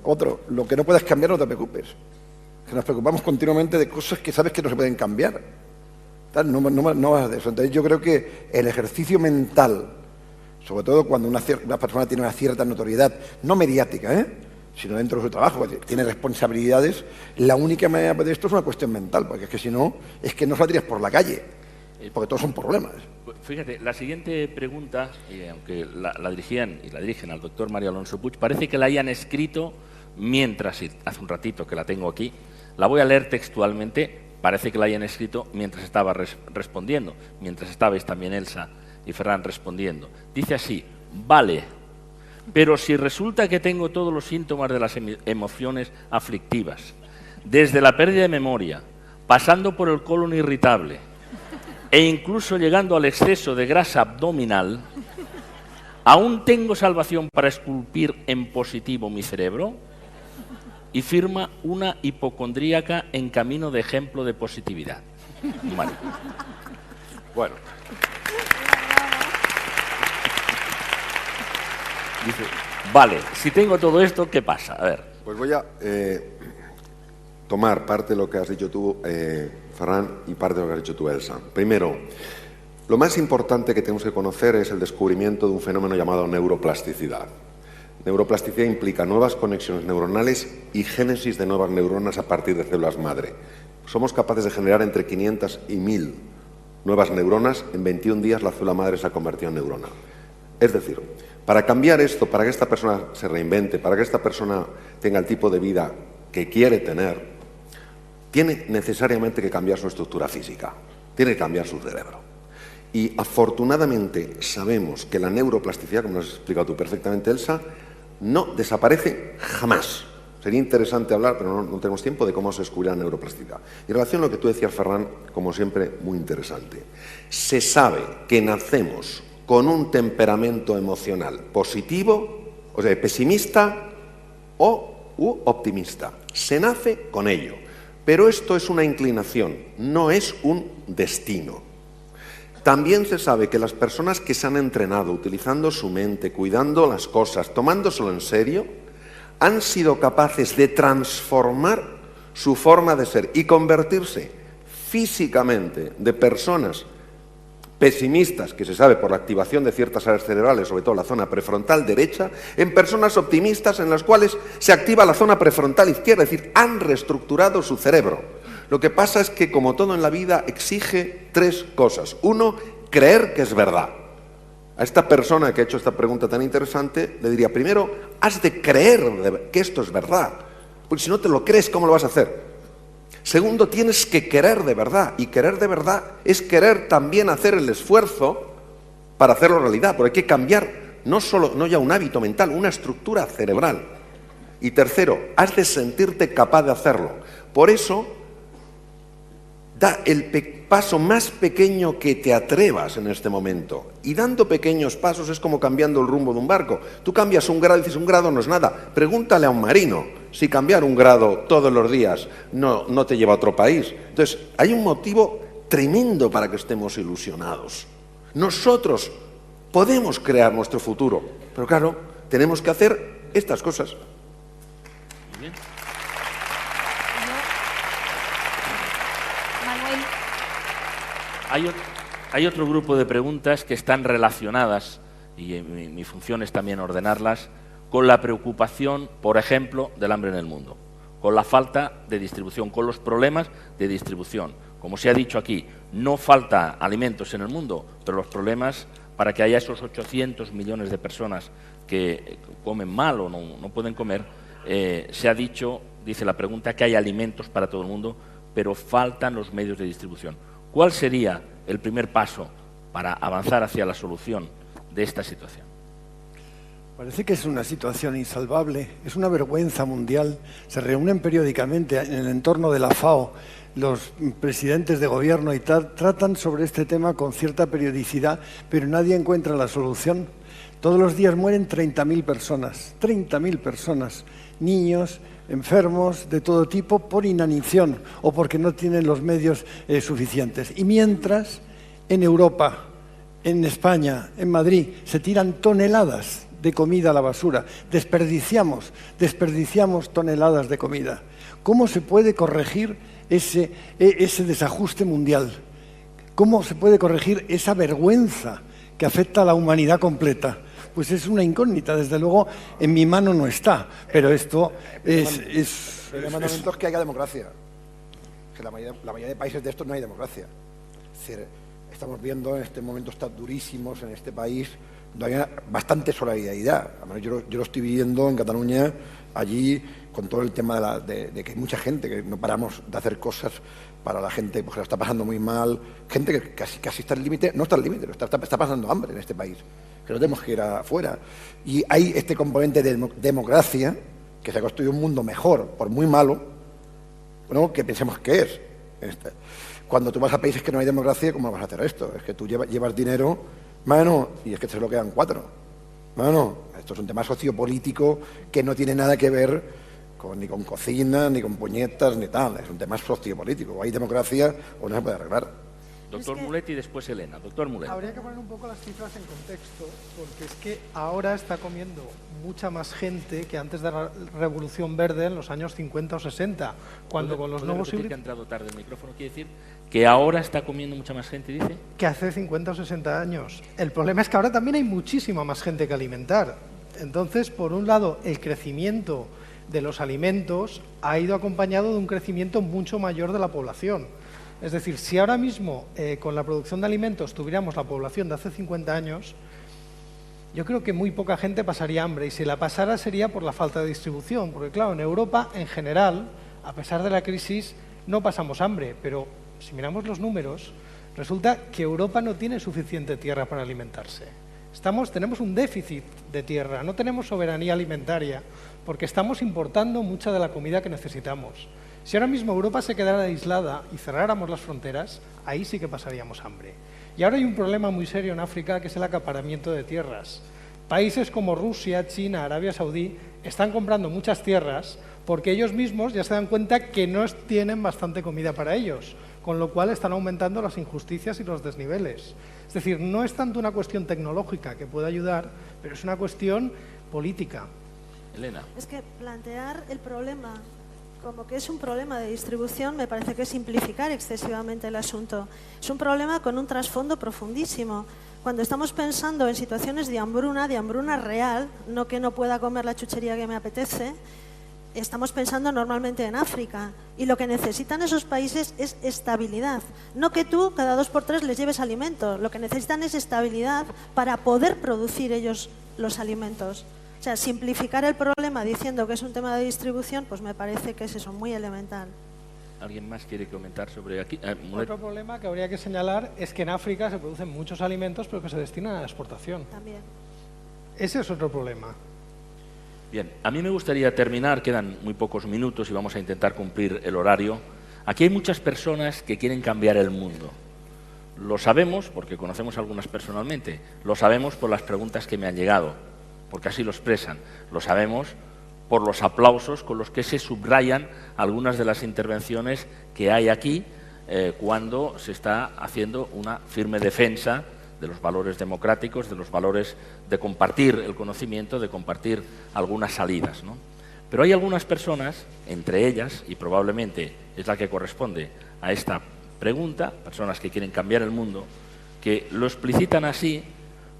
otro, lo que no puedes cambiar no te preocupes. Que nos preocupamos continuamente de cosas que sabes que no se pueden cambiar. No vas de eso. Entonces yo creo que el ejercicio mental, sobre todo cuando una persona tiene una cierta notoriedad, no mediática, sino dentro de su trabajo, tiene responsabilidades, la única manera de esto es una cuestión mental, porque es que si no, es que no saldrías por la calle, porque todos son problemas. Fíjate, la siguiente pregunta, aunque la dirigían y la dirigen al doctor Mario Alonso Puig, parece que la hayan escrito mientras, hace un ratito que la tengo aquí, la voy a leer textualmente. Parece que la hayan escrito mientras estaba respondiendo, mientras estabais también Elsa y Ferran respondiendo. Dice así: vale, pero si resulta que tengo todos los síntomas de las emociones aflictivas, desde la pérdida de memoria, pasando por el colon irritable e incluso llegando al exceso de grasa abdominal, ¿aún tengo salvación para esculpir en positivo mi cerebro? Y firma una hipocondríaca en camino de ejemplo de positividad. Vale. Bueno. Dice, vale, si tengo todo esto, ¿qué pasa? A ver. Pues voy a tomar parte de lo que has dicho tú, Ferran, y parte de lo que has dicho tú, Elsa. Primero, lo más importante que tenemos que conocer es el descubrimiento de un fenómeno llamado neuroplasticidad. Neuroplasticidad implica nuevas conexiones neuronales y génesis de nuevas neuronas a partir de células madre. Somos capaces de generar entre 500 y 1000 nuevas neuronas. En 21 días la célula madre se ha convertido en neurona. Es decir, para cambiar esto, para que esta persona se reinvente, para que esta persona tenga el tipo de vida que quiere tener, tiene necesariamente que cambiar su estructura física, tiene que cambiar su cerebro. Y afortunadamente sabemos que la neuroplasticidad, como nos has explicado tú perfectamente, Elsa, no desaparece jamás. Sería interesante hablar, pero no tenemos tiempo, de cómo se descubre la neuroplasticidad. Y en relación a lo que tú decías, Ferran, como siempre, muy interesante. Se sabe que nacemos con un temperamento emocional positivo, o sea, pesimista u optimista. Se nace con ello. Pero esto es una inclinación, no es un destino. También se sabe que las personas que se han entrenado utilizando su mente, cuidando las cosas, tomándoselo en serio, han sido capaces de transformar su forma de ser y convertirse físicamente de personas pesimistas, que se sabe por la activación de ciertas áreas cerebrales, sobre todo la zona prefrontal derecha, en personas optimistas en las cuales se activa la zona prefrontal izquierda, es decir, han reestructurado su cerebro. Lo que pasa es que, como todo en la vida, exige tres cosas. Uno, creer que es verdad. A esta persona que ha hecho esta pregunta tan interesante, le diría, primero, has de creer que esto es verdad, porque si no te lo crees, ¿cómo lo vas a hacer? Segundo, tienes que querer de verdad, y querer de verdad es querer también hacer el esfuerzo para hacerlo realidad, porque hay que cambiar no ya un hábito mental, una estructura cerebral. Y tercero, has de sentirte capaz de hacerlo. Por eso, da el paso más pequeño que te atrevas en este momento. Y dando pequeños pasos es como cambiando el rumbo de un barco. Tú cambias un grado y dices, un grado no es nada. Pregúntale a un marino si cambiar un grado todos los días no te lleva a otro país. Entonces, hay un motivo tremendo para que estemos ilusionados. Nosotros podemos crear nuestro futuro, pero claro, tenemos que hacer estas cosas. Muy bien. Hay otro grupo de preguntas que están relacionadas, y mi función es también ordenarlas, con la preocupación, por ejemplo, del hambre en el mundo, con la falta de distribución, con los problemas de distribución. Como se ha dicho aquí, no falta alimentos en el mundo, pero los problemas para que haya esos 800 millones de personas que comen mal o no pueden comer, se ha dicho, dice la pregunta, que hay alimentos para todo el mundo, pero faltan los medios de distribución. ¿Cuál sería el primer paso para avanzar hacia la solución de esta situación? Parece que es una situación insalvable, es una vergüenza mundial. Se reúnen periódicamente en el entorno de la FAO los presidentes de gobierno y tratan sobre este tema con cierta periodicidad, pero nadie encuentra la solución. Todos los días mueren 30.000 personas, niños, enfermos de todo tipo por inanición o porque no tienen los medios suficientes. Y mientras, en Europa, en España, en Madrid, se tiran toneladas de comida a la basura. Desperdiciamos toneladas de comida. ¿Cómo se puede corregir ese desajuste mundial? ¿Cómo se puede corregir esa vergüenza que afecta a la humanidad completa? Pues es una incógnita, desde luego en mi mano no está, pero esto El mandamiento es que haya democracia. Que la mayoría de países de estos no hay democracia. Es decir, estamos viendo en este momento tan durísimos en este país, donde hay bastante solidaridad. Yo lo estoy viviendo en Cataluña, allí, con todo el tema de que hay mucha gente, que no paramos de hacer cosas para la gente porque lo está pasando muy mal, gente que casi está al límite, no está al límite, está pasando hambre en este país, que no tenemos que ir afuera. Y hay este componente de democracia, que se ha construido un mundo mejor, por muy malo, bueno, que pensemos que es. Cuando tú vas a países que no hay democracia, ¿cómo vas a hacer esto? Es que tú llevas dinero, mano, y es que se lo quedan 4. No, esto es un tema sociopolítico que no tiene nada que ver ni con cocina, ni con puñetas, ni tal. Es un tema sociopolítico. O hay democracia o no se puede arreglar. Doctor Mulet y después Elena. Doctor Mulet. Habría que poner un poco las cifras en contexto, porque es que ahora está comiendo mucha más gente que antes de la Revolución Verde en los años 50 o 60, cuando con los nuevos híbridos... que ha entrado tarde el micrófono, quiere decir que ahora está comiendo mucha más gente, dice. Que hace 50 o 60 años. El problema es que ahora también hay muchísima más gente que alimentar. Entonces, por un lado, el crecimiento de los alimentos ha ido acompañado de un crecimiento mucho mayor de la población. Es decir, si ahora mismo con la producción de alimentos tuviéramos la población de hace 50 años, yo creo que muy poca gente pasaría hambre, y si la pasara sería por la falta de distribución, porque claro, en Europa en general, a pesar de la crisis, no pasamos hambre, pero si miramos los números, resulta que Europa no tiene suficiente tierra para alimentarse. Tenemos un déficit de tierra, no tenemos soberanía alimentaria, porque estamos importando mucha de la comida que necesitamos. Si ahora mismo Europa se quedara aislada y cerráramos las fronteras, ahí sí que pasaríamos hambre. Y ahora hay un problema muy serio en África, que es el acaparamiento de tierras. Países como Rusia, China, Arabia Saudí están comprando muchas tierras porque ellos mismos ya se dan cuenta que no tienen bastante comida para ellos, con lo cual están aumentando las injusticias y los desniveles. Es decir, no es tanto una cuestión tecnológica que puede ayudar, pero es una cuestión política. Elena. Es que plantear el problema como que es un problema de distribución me parece que es simplificar excesivamente el asunto. Es un problema con un trasfondo profundísimo. Cuando estamos pensando en situaciones de hambruna real, no que no pueda comer la chuchería que me apetece, estamos pensando normalmente en África, y lo que necesitan esos países es estabilidad. No que tú cada 2 por 3 les lleves alimentos, lo que necesitan es estabilidad para poder producir ellos los alimentos. O sea, simplificar el problema diciendo que es un tema de distribución, pues me parece que es eso, muy elemental. ¿Alguien más quiere comentar sobre aquí? Otro problema que habría que señalar es que en África se producen muchos alimentos, pero que se destinan a la exportación. También. Ese es otro problema. Bien, a mí me gustaría terminar, quedan muy pocos minutos y vamos a intentar cumplir el horario. Aquí hay muchas personas que quieren cambiar el mundo. Lo sabemos porque conocemos a algunas personalmente, lo sabemos por las preguntas que me han llegado, porque así lo expresan, lo sabemos por los aplausos con los que se subrayan algunas de las intervenciones que hay aquí cuando se está haciendo una firme defensa de los valores democráticos, de los valores de compartir el conocimiento, de compartir algunas salidas, ¿no? Pero hay algunas personas, entre ellas, y probablemente es la que corresponde a esta pregunta, personas que quieren cambiar el mundo, que lo explicitan así,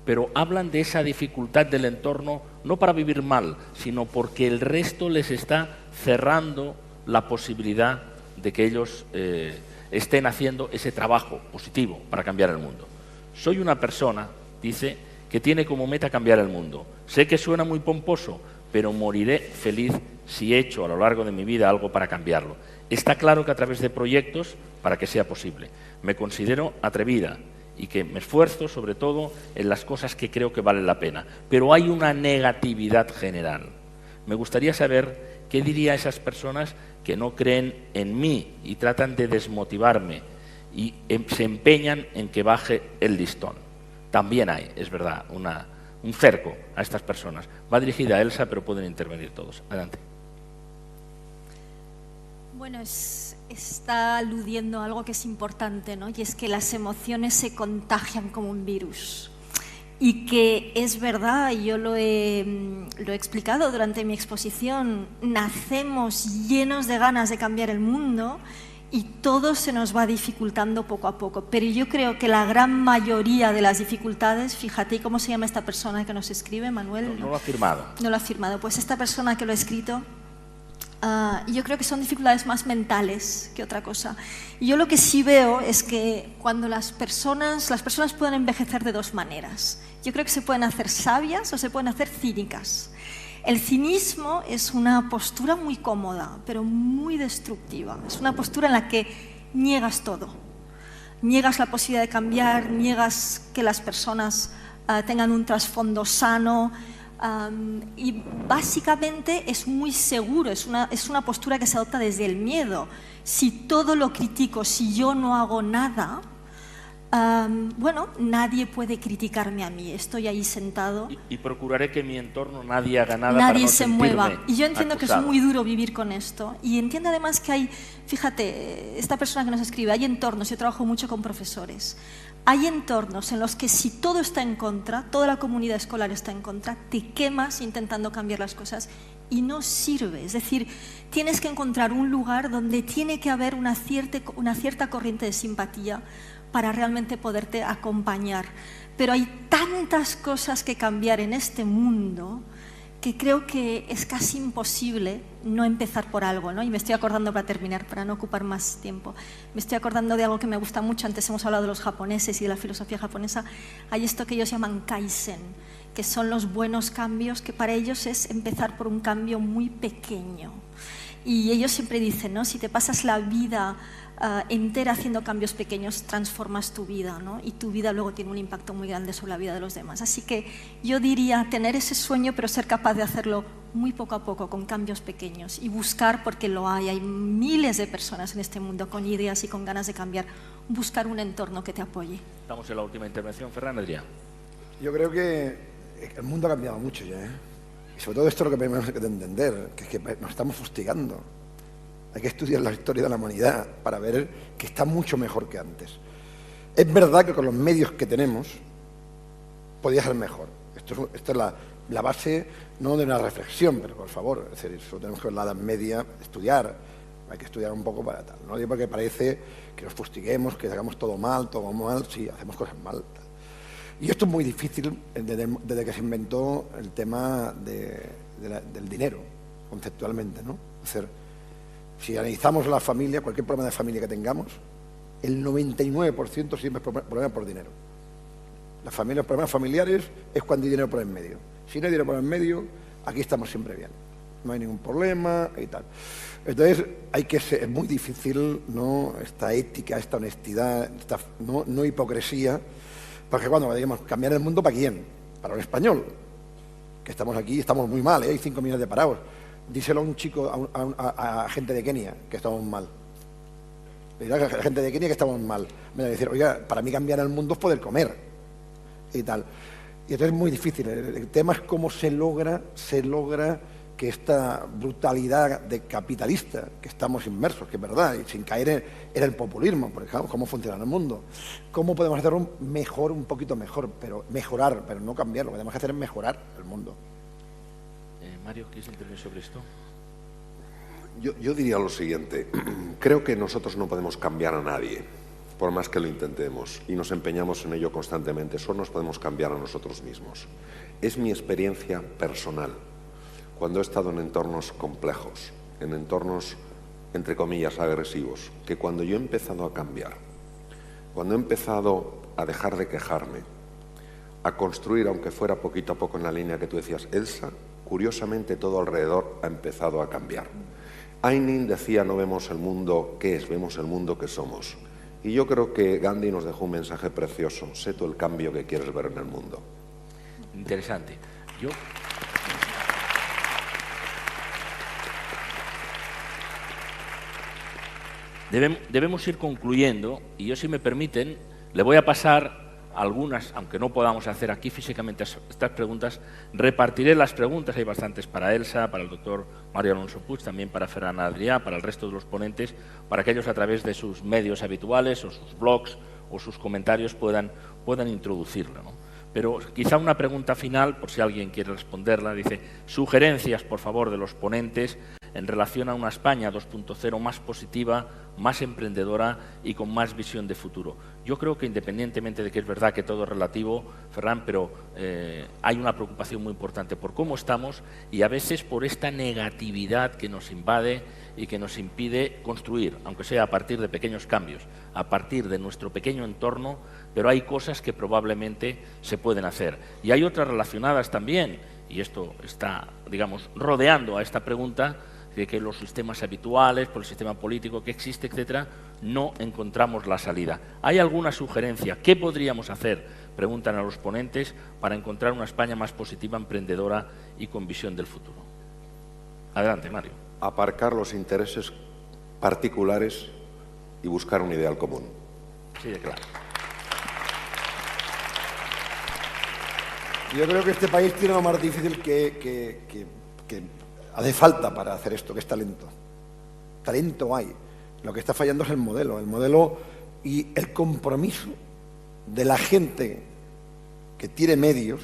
pero hablan de esa dificultad del entorno no para vivir mal, sino porque el resto les está cerrando la posibilidad de que ellos estén haciendo ese trabajo positivo para cambiar el mundo. Soy una persona, dice, que tiene como meta cambiar el mundo. Sé que suena muy pomposo, pero moriré feliz si he hecho a lo largo de mi vida algo para cambiarlo. Está claro que a través de proyectos para que sea posible. Me considero atrevida y que me esfuerzo sobre todo en las cosas que creo que valen la pena. Pero hay una negatividad general. Me gustaría saber qué diría a esas personas que no creen en mí y tratan de desmotivarme y se empeñan en que baje el listón. También hay, es verdad, un cerco a estas personas. Va dirigida a Elsa, pero pueden intervenir todos. Adelante. Bueno, está aludiendo a algo que es importante, ¿no? Y es que las emociones se contagian como un virus. Y que es verdad, y yo lo he explicado durante mi exposición, nacemos llenos de ganas de cambiar el mundo y todo se nos va dificultando poco a poco. Pero yo creo que la gran mayoría de las dificultades, fíjate, ¿cómo se llama esta persona que nos escribe, Manuel? No lo ha firmado. No lo ha firmado. Pues esta persona que lo ha escrito, yo creo que son dificultades más mentales que otra cosa. Y yo lo que sí veo es que cuando las personas pueden envejecer de dos maneras. Yo creo que se pueden hacer sabias o se pueden hacer cínicas. El cinismo es una postura muy cómoda, pero muy destructiva. Es una postura en la que niegas todo. Niegas la posibilidad de cambiar, niegas que las personas tengan un trasfondo sano, y básicamente es muy seguro, es una postura que se adopta desde el miedo. Si todo lo critico, si yo no hago nada, bueno, nadie puede criticarme a mí, estoy ahí sentado. Y procuraré que en mi entorno nadie haga nada Nadie para no se sentirme mueva. Y yo entiendo acusado. que es muy duro vivir con esto. Y entiendo además que hay, fíjate, esta persona que nos escribe, hay entornos, yo trabajo mucho con profesores, hay entornos en los que si todo está en contra, toda la comunidad escolar está en contra, te quemas intentando cambiar las cosas y no sirve. Es decir, tienes que encontrar un lugar donde tiene que haber una cierta corriente de simpatía para realmente poderte acompañar. Pero hay tantas cosas que cambiar en este mundo que creo que es casi imposible no empezar por algo, ¿no? Y me estoy acordando, para terminar, para no ocupar más tiempo, me estoy acordando de algo que me gusta mucho. Antes hemos hablado de los japoneses y de la filosofía japonesa. Hay esto que ellos llaman kaizen, que son los buenos cambios, que para ellos es empezar por un cambio muy pequeño. Y ellos siempre dicen, ¿no? Si te pasas la vida entera haciendo cambios pequeños, transformas tu vida, ¿no? Y tu vida luego tiene un impacto muy grande sobre la vida de los demás. Así que yo diría tener ese sueño, pero ser capaz de hacerlo muy poco a poco, con cambios pequeños, y buscar, porque lo hay miles de personas en este mundo con ideas y con ganas de cambiar, buscar un entorno que te apoye. Estamos en la última intervención. Ferran Adrià. Yo creo que el mundo ha cambiado mucho ya, ¿eh? Y sobre todo esto es lo que tenemos que entender, que es que nos estamos fustigando. Hay que estudiar la historia de la humanidad para ver que está mucho mejor que antes. Es verdad que con los medios que tenemos podía ser mejor. Esto es la base, no de una reflexión, pero por favor, es decir, eso tenemos que ver la Edad Media, estudiar. Hay que estudiar un poco para tal, ¿no? Porque parece que nos fustiguemos, que hagamos todo mal, sí, hacemos cosas mal. Tal. Y esto es muy difícil desde que se inventó el tema del dinero, conceptualmente, ¿no? Es decir, si analizamos la familia, cualquier problema de familia que tengamos, el 99% siempre es problema por dinero. Los problemas familiares es cuando hay dinero por en medio. Si no hay dinero por en medio, aquí estamos siempre bien. No hay ningún problema y tal. Entonces, es muy difícil, ¿no?, esta ética, esta honestidad, no hipocresía, porque cuando digamos cambiar el mundo, ¿para quién? Para un español, que estamos aquí, estamos muy mal, ¿eh? Hay 5 millones de parados. Díselo a un chico, a gente de Kenia, que estamos mal. Le dirá a la gente de Kenia que estamos mal. Me va a decir, oiga, para mí cambiar el mundo es poder comer. Y tal. Y entonces es muy difícil. El tema es cómo se logra que esta brutalidad de capitalista que estamos inmersos, que es verdad, y sin caer en el populismo, porque claro, cómo funciona el mundo. ¿Cómo podemos hacerlo un poquito mejor, pero mejorar, pero no cambiarlo? Lo que tenemos que hacer es mejorar el mundo. Mario, ¿quieres intervenir sobre esto? Yo diría lo siguiente. Creo que nosotros no podemos cambiar a nadie, por más que lo intentemos, y nos empeñamos en ello constantemente. Solo nos podemos cambiar a nosotros mismos. Es mi experiencia personal. Cuando he estado en entornos complejos, en entornos, entre comillas, agresivos, que cuando yo he empezado a cambiar, cuando he empezado a dejar de quejarme, a construir, aunque fuera poquito a poco en la línea que tú decías, Elsa, curiosamente todo alrededor ha empezado a cambiar. Ainin decía, no vemos el mundo que es, vemos el mundo que somos. Y yo creo que Gandhi nos dejó un mensaje precioso. Sé tú el cambio que quieres ver en el mundo. Interesante. Debemos ir concluyendo, y yo, si me permiten, le voy a pasar algunas, aunque no podamos hacer aquí físicamente estas preguntas, repartiré las preguntas. Hay bastantes para Elsa, para el doctor Mario Alonso Puig, también para Ferran Adrià, para el resto de los ponentes, para que ellos a través de sus medios habituales o sus blogs o sus comentarios puedan introducirlo, ¿no? Pero quizá una pregunta final, por si alguien quiere responderla, dice, sugerencias, por favor, de los ponentes en relación a una España 2.0 más positiva, más emprendedora y con más visión de futuro. Yo creo que, independientemente de que es verdad que todo es relativo, Ferran, pero hay una preocupación muy importante por cómo estamos y a veces por esta negatividad que nos invade y que nos impide construir, aunque sea a partir de pequeños cambios, a partir de nuestro pequeño entorno, pero hay cosas que probablemente se pueden hacer. Y hay otras relacionadas también, y esto está, digamos, rodeando a esta pregunta, de que los sistemas habituales, por el sistema político que existe, etcétera, no encontramos la salida. ¿Hay alguna sugerencia? ¿Qué podríamos hacer? Preguntan a los ponentes, para encontrar una España más positiva, emprendedora y con visión del futuro. Adelante, Mario. Aparcar los intereses particulares y buscar un ideal común. Sí, de claro. Yo creo que este país tiene lo más difícil que hace falta para hacer esto, que es talento. Talento hay. Lo que está fallando es el modelo y el compromiso de la gente que tiene medios,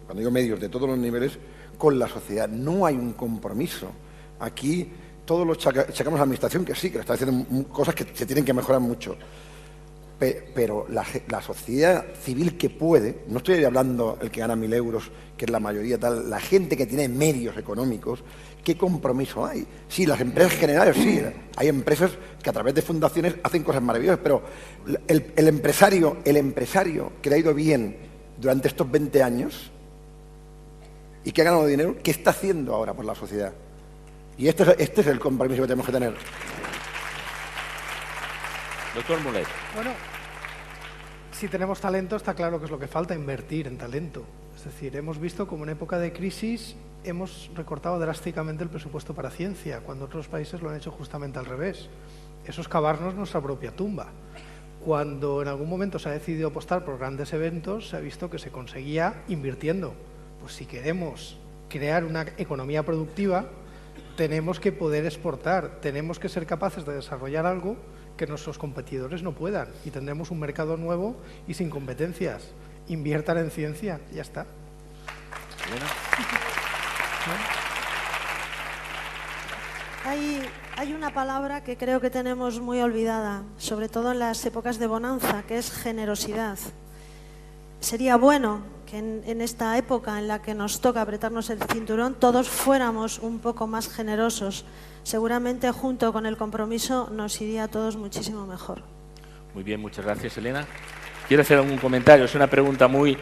cuando digo medios de todos los niveles, con la sociedad. No hay un compromiso. Aquí todos los chacamos a la administración, que sí, que está haciendo cosas que se tienen que mejorar mucho. Pero la sociedad civil que puede, no estoy hablando el que gana 1.000 euros, que es la mayoría tal, la gente que tiene medios económicos, ¿qué compromiso hay? Sí, las empresas generales, sí, hay empresas que a través de fundaciones hacen cosas maravillosas, pero el empresario que le ha ido bien durante estos 20 años y que ha ganado dinero, ¿qué está haciendo ahora por la sociedad? Y este es el compromiso que tenemos que tener. Doctor Mulet. Bueno, si tenemos talento, está claro que es lo que falta, invertir en talento. Es decir, hemos visto como en época de crisis hemos recortado drásticamente el presupuesto para ciencia, cuando otros países lo han hecho justamente al revés. Eso es cavarnos nuestra propia tumba. Cuando en algún momento se ha decidido apostar por grandes eventos, se ha visto que se conseguía invirtiendo. Pues si queremos crear una economía productiva, tenemos que poder exportar, tenemos que ser capaces de desarrollar algo que nuestros competidores no puedan, y tendremos un mercado nuevo y sin competencias. Inviertan en ciencia, ya está. Hay una palabra que creo que tenemos muy olvidada, sobre todo en las épocas de bonanza, que es generosidad. Sería bueno que en esta época en la que nos toca apretarnos el cinturón, todos fuéramos un poco más generosos. Seguramente junto con el compromiso nos iría a todos muchísimo mejor. Muy bien, muchas gracias, Elena. ¿Quiere hacer algún comentario? Es una pregunta muy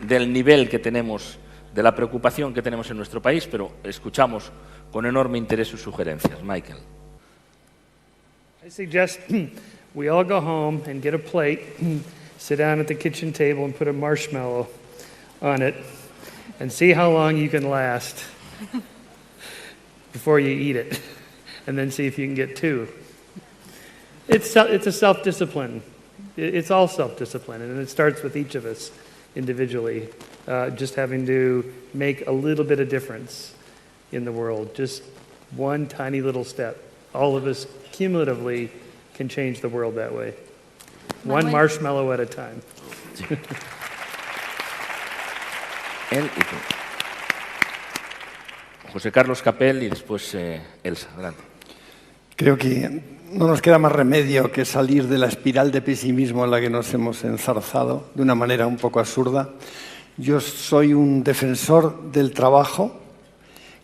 del nivel que tenemos, de la preocupación que tenemos en nuestro país, pero escuchamos con enorme interés sus sugerencias. Michael. I suggest we all go home and get a plate, sit down at the kitchen table and put a marshmallow on it and see how long you can last before you eat it, and then see if you can get two. It's a self-discipline. It's all self-discipline, and it starts with each of us individually, just having to make a little bit of difference in the world, just one tiny little step. All of us cumulatively can change the world that way. One marshmallow at a time. Él y tú. José Carlos Capel y después Elsa. Adelante. Creo que no nos queda más remedio que salir de la espiral de pesimismo en la que nos hemos enzarzado de una manera un poco absurda. Yo soy un defensor del trabajo.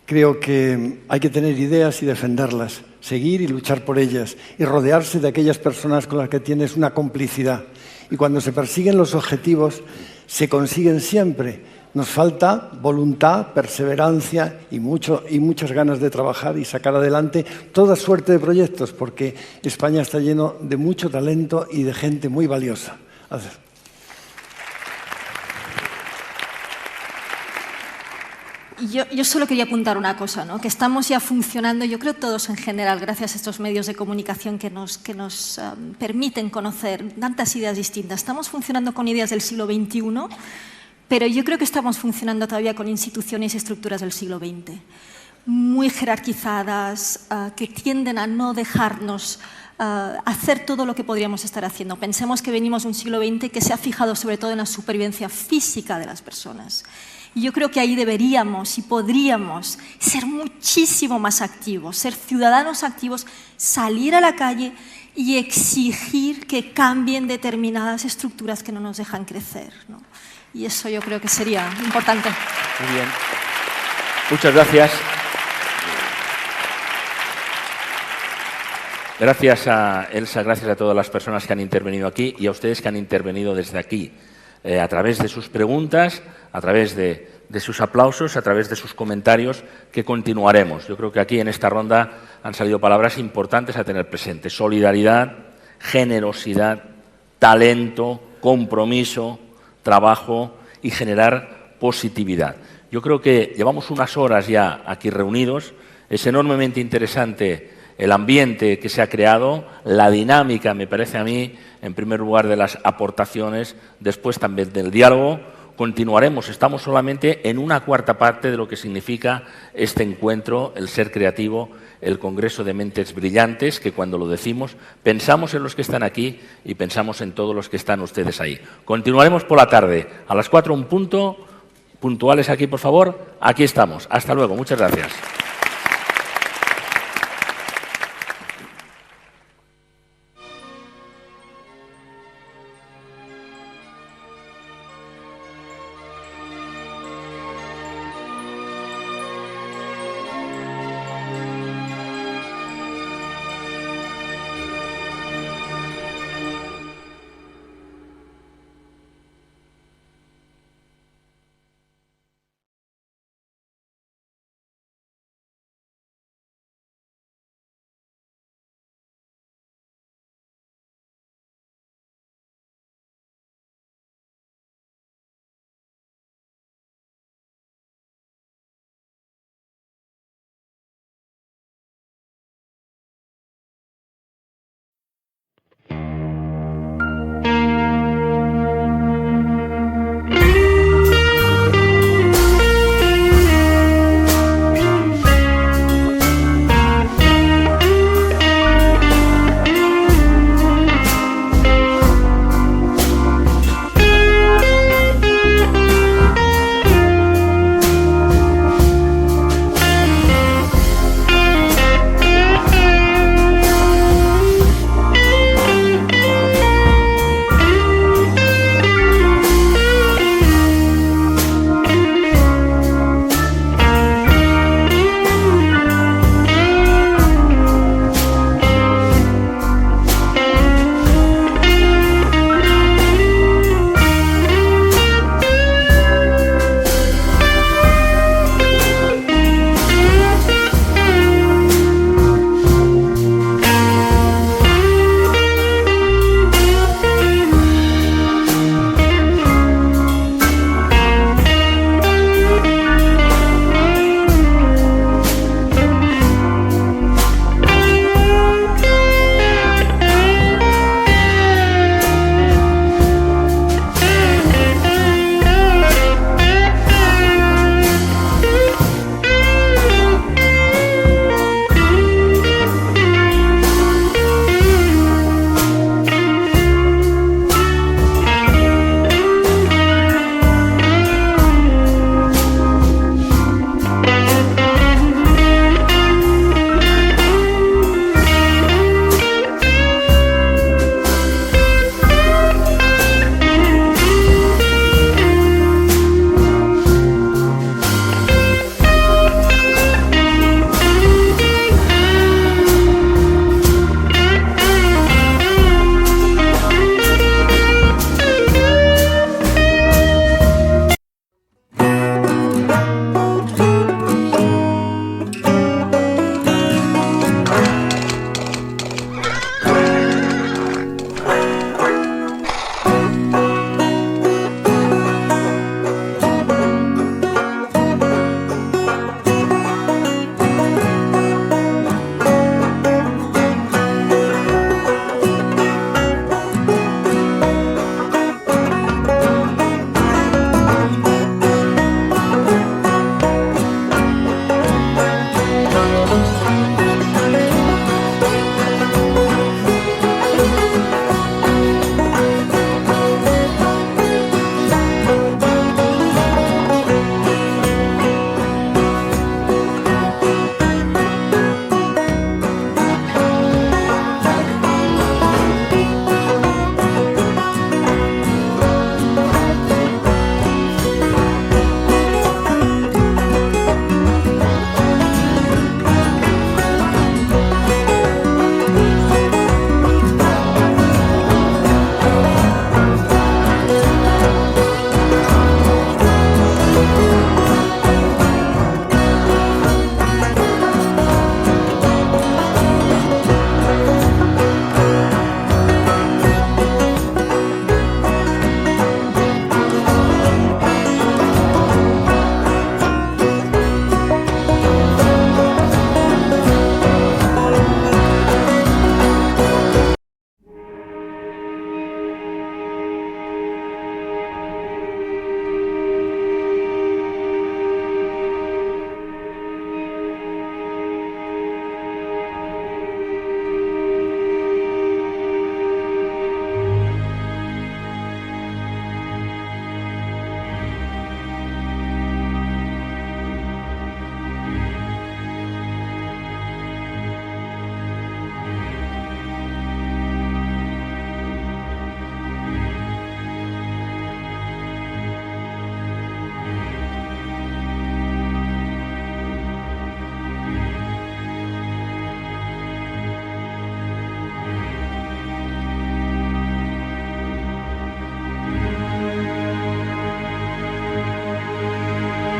Creo que hay que tener ideas y defenderlas, seguir y luchar por ellas y rodearse de aquellas personas con las que tienes una complicidad. Y cuando se persiguen los objetivos, se consiguen siempre. Nos falta voluntad, perseverancia y muchas ganas de trabajar y sacar adelante toda suerte de proyectos, porque España está lleno de mucho talento y de gente muy valiosa. Gracias. Yo solo quería apuntar una cosa, ¿no? Que estamos ya funcionando, yo creo todos en general, gracias a estos medios de comunicación que nos permiten conocer tantas ideas distintas. Estamos funcionando con ideas del siglo XXI, pero yo creo que estamos funcionando todavía con instituciones y estructuras del siglo XX, muy jerarquizadas, que tienden a no dejarnos hacer todo lo que podríamos estar haciendo. Pensemos que venimos de un siglo XX que se ha fijado sobre todo en la supervivencia física de las personas. Y yo creo que ahí deberíamos y podríamos ser muchísimo más activos, ser ciudadanos activos, salir a la calle y exigir que cambien determinadas estructuras que no nos dejan crecer, ¿no? Y eso yo creo que sería importante. Muy bien. Muchas gracias. Gracias a Elsa, gracias a todas las personas que han intervenido aquí y a ustedes que han intervenido desde aquí, a través de sus preguntas, a través de sus aplausos, a través de sus comentarios, que continuaremos. Yo creo que aquí en esta ronda han salido palabras importantes a tener presente. Solidaridad, generosidad, talento, compromiso, trabajo y generar positividad. Yo creo que llevamos unas horas ya aquí reunidos. Es enormemente interesante el ambiente que se ha creado, la dinámica, me parece a mí, en primer lugar de las aportaciones, después también del diálogo, continuaremos. Estamos solamente en una cuarta parte de lo que significa este encuentro, el ser creativo, el Congreso de Mentes Brillantes, que cuando lo decimos pensamos en los que están aquí y pensamos en todos los que están ustedes ahí. Continuaremos por la tarde, a las 4 en punto, puntuales aquí, por favor. Aquí estamos. Hasta luego. Muchas gracias.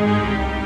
Gracias.